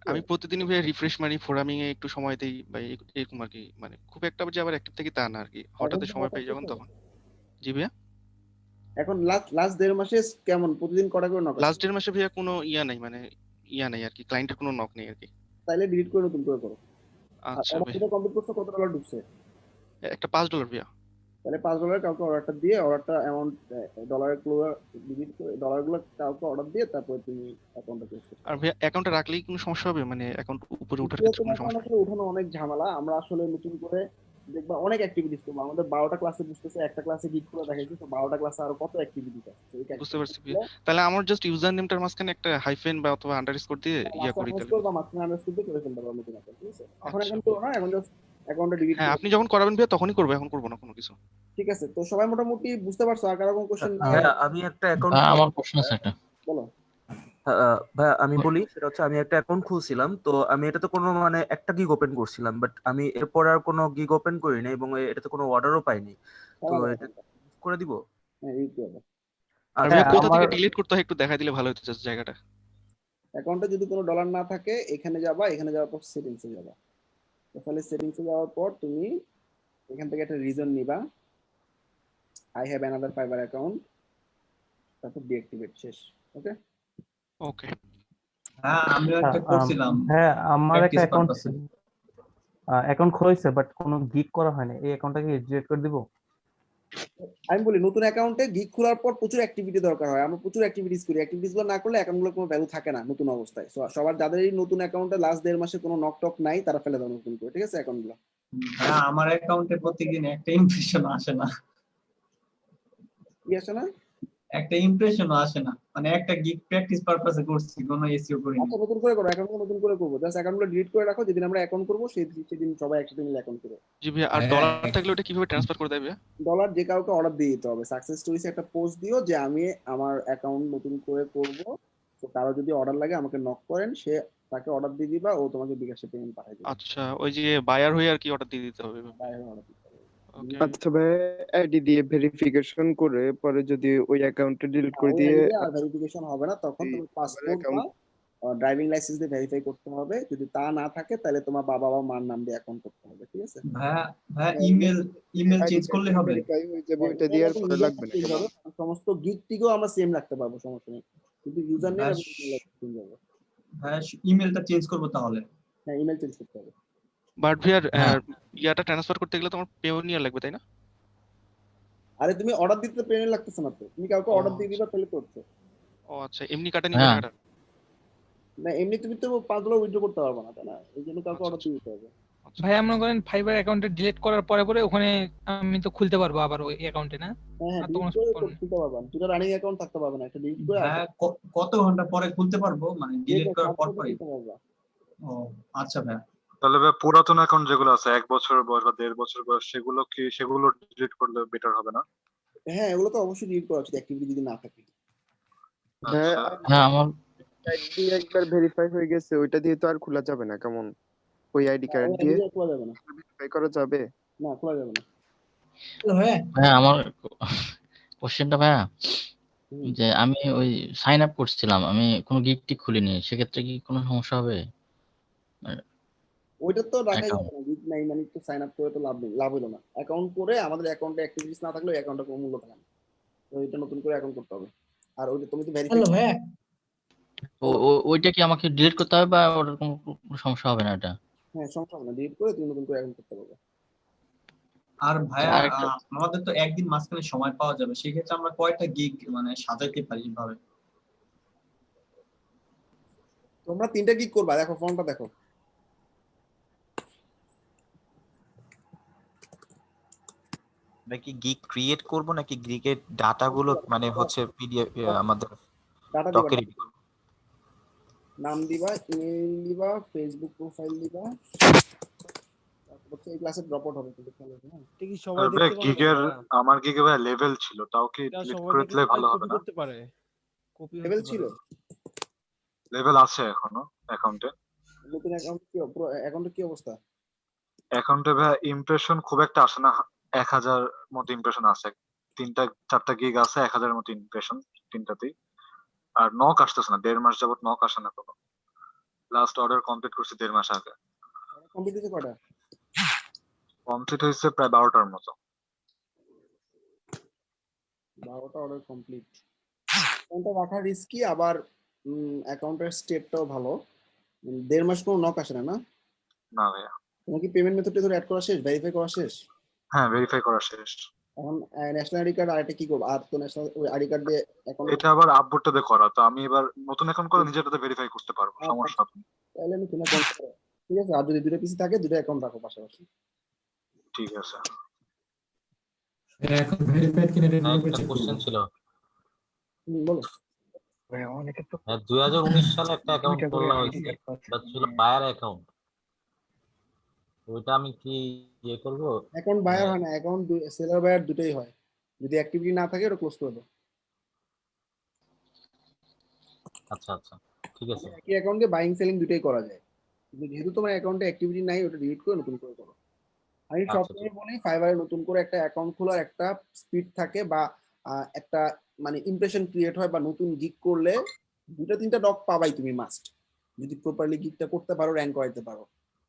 আমি প্রতিদিনই ভাইয়া রিফ্রেশ মারি, ফোরামিং এ একটু সময় দেই বা এরকম আর কি, মানে খুব একটা যে আবার অ্যাক্টিভ থাকি তা না আর কি, হঠাৎ সময় পাই যখন তখন। জি ভাইয়া, এখন লাস্ট 1.5 মাসে কেমন প্রতিদিন কটা করে নক? লাস্ট 1.5 মাসে ভাইয়া কোনো ইয়া নাই, মানে ইয়া নাই আর কি, ক্লায়েন্টের কোনো নক নেই আর কি। তাইলে ডিলিট করে নতুন করে করো। আচ্ছা ভাই, এটা কমপ্লিট করছো, কত ডলার ঢুকছে? একটা $5 ভাইয়া। তাহলে $5 কাউকে অর্ডারটা দিয়ে, অর্ডারটা অ্যামাউন্ট ডলারের গুলো ডিলিট করে, ডলারগুলো কাউকে অর্ডার দিয়ে তারপরে তুমি অ্যাকাউন্টটা ক্লোজ করো। আর ভাইয়া অ্যাকাউন্টে রাখলেই কোনো সমস্যা হবে, মানে অ্যাকাউন্ট উপরে ওঠার ক্ষেত্রে কোনো সমস্যা? অ্যাকাউন্টে উঠানো অনেক ঝামেলা, আমরা আসলে নতুন করে দেখবা অনেক অ্যাক্টিভিটিস করবো, আমাদের 12টা ক্লাসে বুঝতেছে, একটা ক্লাসে গিগ করে দেখাইছি, তো 12টা ক্লাসে আরো কত অ্যাক্টিভিটিস আছে। বুঝতে পারছি ভাইয়া, তাহলে আমার জাস্ট ইউজার নেমটার মাঝখানে একটা হাইফেন বা অথবা আন্ডারস্কোর দিয়ে ইয়া করি তাহলে, বা মাঝখানে আন্ডারস্কোর দিয়ে করে ফেলতে পারো নতুন অ্যাকাউন্ট, ঠিক আছে? এখন এখন করো না, এখন জাস্ট অ্যাকাউন্টটা ডিলিট হ্যাঁ, আপনি যখন করাবেন ভাইয়া তখনই করবো, এখন করবো না কোনো কিছু। ঠিক আছে, তো সবাই মোটামুটি বুঝতে পারছো? আর কারো কোনো কোশ্চেন? আমি একটা অ্যাকাউন্ট, আমার প্রশ্ন আছে একটা। বলো। ভাইয়া আমি বলি, সেটা হচ্ছে আমি একটা অ্যাকাউন্ট খুলছিলাম, তো আমি এটাতে কোনো মানে একটা গিগ ওপেন করছিলাম, বাট আমি এরপর আর কোনো গিগ ওপেন করিনি এবং এটাতে কোনো অর্ডারও পাইনি, তো এটা করে দিব। হ্যাঁ এই কি হবে আর ভাইয়া কোথা আমার থেকে ডিলিট করতে হয় একটু দেখাই দিলে ভালো হতো জায়গাটা। অ্যাকাউন্টে যদি কোনো ডলার না থাকে এখানে যাবা, এখানে যাওয়ার পর সেটিংসে যাবা, তাহলে সেটিংসে যাওয়ার পর তুমি এখান থেকে একটা রিজন নিবা, I have another fibre account, তারপর ডিঅ্যাক্টিভেট, শেষ। ওকে ওকে। হ্যাঁ আমিও একটা করছিলাম হ্যাঁ আমার একটা প্র্যাকটিস অ্যাকাউন্ট পারপাসে। অ্যাকাউন্ট খোলাইছে বাট কোনো গিগ করা হয়নি, এই অ্যাকাউন্টটাকে ডিলিট করে দিব? আমি বলি নতুন অ্যাকাউন্টে গিগ খোলার পর প্রচুর অ্যাক্টিভিটি দরকার হয়, আমরা প্রচুর অ্যাক্টিভিটিস করি, অ্যাক্টিভিটিসগুলো না করলে অ্যাকাউন্টগুলোর কোনো ভ্যালু থাকে না নতুন অবস্থায়। সবার যাদের এই নতুন অ্যাকাউন্টে লাস্ট 1.5 মাসে কোনো নক টক নাই তারা ফেলে দাও নতুন করে, ঠিক আছে অ্যাকাউন্টগুলো। হ্যাঁ আমার অ্যাকাউন্টে প্রত্যেকদিন একটা ইমপ্রেশন আসে না। কি আসে না? একটা ইমপ্রেশনও আসে না, মানে একটা গিগ প্র্যাকটিস পারপাসে করছি, কোনো এসইও করিনি। আচ্ছা নতুন করে করো, অ্যাকাউন্ট নতুন করে করবো, জাস্ট অ্যাকাউন্টগুলো ডিলিট করে রাখো, যেদিন আমরা অ্যাকাউন্ট করবো সেদিন সবাই একসাথে মিলে অ্যাকাউন্ট করো। জি ভাইয়া, আর ডলার থাকলে ওটা কিভাবে ট্রান্সফার করে দেবে? ডলার যে কাউকে অর্ডার দিয়ে দিতে হবে, সাকসেস স্টোরিজে একটা পোস্ট দিও যে আমি আমার অ্যাকাউন্ট নতুন করে করব, তো কারো যদি অর্ডার লাগে আমাকে নক করেন, সে তাকে অর্ডার দিয়ে দিবা, ও তোমাকে বিকাশে পেমেন্ট পাঠিয়ে দিবে। আচ্ছা, ওই যে বায়ার হয়ে আর কি অর্ডার দিয়ে দিতে হবে? বাইরে অর্ডার দিতে হবে। ওকে। আচ্ছা ভাই, আইডি দিয়ে ভেরিফিকেশন করে পরে যদি ওই অ্যাকাউন্টে ডিলিট করে ওই দিয়ে আইডি আর ভেরিফিকেশন হবে না, তখন তুমি আবার পাসপোর্ট অ্যাকাউন্ট বা ড্রাইভিং লাইসেন্স দিয়ে ভেরিফাই করতে হবে, যদি তা না থাকে তাহলে তোমার বাবা বা মার নাম দিয়ে অ্যাকাউন্ট করতে হবে, ঠিক আছে? ভাইয়া ইমেল চেঞ্জ করলে হবে? ভেরিফাই হয়ে যাবে, ওইটা দিয়ে আর পরে লাগবে না কেমন? সমস্ত গিগটিকেও আমরা সেম রাখতে পারবো, সমস্যা নেই, কিন্তু ইউজার নেম এবং ইমেল চেঞ্জ হবে। ভাইয়া ইমেলটা চেঞ্জ করব তাহলে? হ্যাঁ ইমেল চেঞ্জ করতে হবে। বাট ভিয়ার ইয়াটা ট্রান্সফার করতে গেলে তোমার পেওনিয়ার লাগবে তাই না? আরে তুমি অর্ডার দিতে পেমেন্ট লাগতেছে না তো, তুমি কাউকে অর্ডার দিয়ে দিবা তাহলে করছো। ও আচ্ছা, এমনি কাটা নিবে টাকাটা? না এমনি তুমি তো $5 উইথড্র করতে পারবে না, তাই না? এই জন্য কাউকে অর্ডার দিয়ে দিতে হবে। ভাই আমরা করেন ফাইবার অ্যাকাউন্টে ডিলিট করার পরে পরে ওখানে আমি তো খুলতে পারবো আবার ওই অ্যাকাউন্টে, না? হ্যাঁ আর তো কোনো ডিলিট করে খুলতে পারবা, দুটো রানিং অ্যাকাউন্ট থাকতে পারবে না, একটা ডিলিট করে হ্যাঁ কত ঘন্টা পরে খুলতে পারবো, মানে ডিলিট করার পর পরই? ও আচ্ছা ভাইয়া। তাহলে ভাই পুরাতন অ্যাকাউন্ট যেগুলো আছে 1 বছর বয়স বা 1.5 বছর বয়স, সেগুলো ডিলিট করলে বেটার হবে না? হ্যাঁ এগুলো তো অবশ্যই ডিলিট করা উচিত, অ্যাক্টিভিটি যদি না থাকে। হ্যাঁ আমার আইডি একবার ভেরিফাই হয়ে গেছে, ওইটা দিয়ে তো আর খোলা যাবে না কেমন? ওই আইডি কার্ড দিয়ে খোলা যাবে না, ভেরিফাই করা যাবে না খোলা যাবে না। হ্যাঁ আমার কোশ্চেনটা ভাইয়া, যে আমি ওই সাইন আপ করছিলাম, আমি কোনো গিগ টিক খুলিনি, সেক্ষেত্রে কি কোনো সমস্যা হবে? ওইটা তো রাখাই যাবে না, গিগ নাই মানে তো সাইন আপ করে তো লাভ হলো না। অ্যাকাউন্ট করে আমাদের অ্যাকাউন্টে অ্যাক্টিভিটিস না থাকলে অ্যাকাউন্টে কোনো মূল্য থাকে না, তো এটা নতুন করে অ্যাকাউন্ট করতে হবে। আর ওইটা তুমি তো ভেরিফাই ওইটা কি আমাকে ডিলিট করতে হবে বা ওটার কোনো সমস্যা হবে না এটা? হ্যাঁ সমস্যা হবে না, ডিলিট করে তুমি নতুন করে অ্যাকাউন্ট করতে পারবে। আর ভাইয়া আমাদের তো একদিন মাঝখানে সময় পাওয়া যাবে, সেই ক্ষেত্রে আমরা কয়টা গিগ মানে সাজাইতে পারি এইভাবে? তোমরা 3টা গিগ করবা, দেখো ফর্মটা দেখো। নাকি গিগ ক্রিয়েট করব নাকি গিগের ডাটাগুলো মানে হচ্ছে পিডিএফ আমাদের ডাটা ডকে দিবা, রেডি করব? নাম দিবা, ইমেল দিবা, ফেসবুক প্রোফাইল দিবা, তারপর এই ক্লাসে ড্রপ আউট হবে কিন্তু খেলে না। ঠিক সবাই দেখতে পারে গিগের আমার গিগে ভাই লেভেল ছিল, তাও কি ডিলিট করে দিলে ভালো হবে না? করতে পারে, কপি লেভেল ছিল, লেভেল আছে এখনো অ্যাকাউন্টে। নতুন অ্যাকাউন্ট কি অ্যাকাউন্টে কি অবস্থা? অ্যাকাউন্টে ভাই ইমপ্রেশন খুব একটা আসে না, 1000 মতো ইমপ্রেশন আছে, 3-4টা গিগ আছে, 1000 মতো ইমপ্রেশন তিনটাতেই। আর নক আসতেছে না, 1.5 মাস যাবত নক আসে না কোনো। লাস্ট অর্ডার কমপ্লিট করছি 1.5 মাস আগে। কমপ্লিট হয়েছে কয়টা? কমপ্লিট হয়েছে প্রায় 12টার মতো। 12টা অর্ডার কমপ্লিট। অ্যাকাউন্টটা রাখা রিস্কি, আবার অ্যাকাউন্টের স্টেটটাও ভালো। 1.5 মাস কোনো নক আসে না, না? না ভাইয়া। তোমার কি পেমেন্ট মেথডটা ধরে অ্যাড করা শেষ, ভেরিফাই করা শেষ? হ্যাঁ ভেরিফাই করা শেষ। এখন ন্যাশনাল আইডি কার্ড আরেকটা কি করব? আর তো ন্যাশনাল ওই আইডি কার্ড দিয়ে অ্যাকাউন্ট এটা আবার আপডেটটাতে করা, তো আমি এবার নতুন অ্যাকাউন্ট করে নিজেরটাতে ভেরিফাই করতে পারবো, সমস্যা নেই। তাহলে আমি তোমার অ্যাকাউন্ট করব, ঠিক আছে? আর যদি দুটো পিসি থাকে দুটো অ্যাকাউন্ট রাখো পাশাপাশি। ঠিক আছে। এখন ভেরিফাইড কিনা রেডি করে চেক কোশ্চেন ছিল। বলো। ভাই অনেকে তো 2019 সালে একটা অ্যাকাউন্ট খোলা হয়েছে, এটা ছিল বায়ার অ্যাকাউন্ট। ওইটা আমি কি ইয়ে করব? অ্যাকাউন্ট বায়ার হয় না, অ্যাকাউন্ট সেলার বায়ার দুটোই হয়। যদি অ্যাক্টিভিটি না থাকে ওটা ক্লোজ করে দাও। আচ্ছা আচ্ছা, ঠিক আছে। একই অ্যাকাউন্টে বাইং সেলিং দুটোই করা যায়, কিন্তু যেহেতু তোমার অ্যাকাউন্টে অ্যাক্টিভিটি নাই, ওটা ডিলিট করে নতুন করে করো। আমি আচ্ছা সবসময় বলি ফাইবারে নতুন করে একটা অ্যাকাউন্ট খোলার একটা স্পিড থাকে, বা একটা মানে ইমপ্রেশন ক্রিয়েট হয়, বা নতুন গিগ করলে 2-3টা নক পাবাই তুমি মাস্ট, যদি প্রপারলি গিগটা করতে পারো, র্যাঙ্ক করাইতে পারো।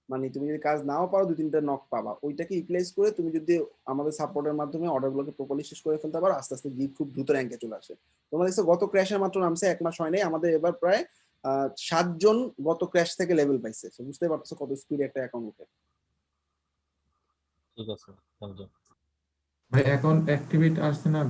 মানে তুমি যদি কাজ নাও পারো 2-3টা নক পাবা। ওইটাকে ইউটিলাইজ করে তুমি যদি আমাদের সাপোর্টের মাধ্যমে অর্ডারগুলোকে প্রপারলি শেষ করে ফেলতে পারো, আস্তে আস্তে গিগ খুব দ্রুত র্যাঙ্কে চলে আসে। তোমরা দেখছো গত ক্র্যাশের মাত্র নামছে 1 মাস হয় নাই, আমাদের এবার প্রায় 7 জন গত ক্র্যাশ থেকে লেভেল পাইছে। বুঝতে পারছো কত স্পিডে একটা অ্যাকাউন্ট উঠে। ঠিক আছে, থ্যাংক ইউ ভাই অ্যাকাউন্ট অ্যাক্টিভেট আসছে না।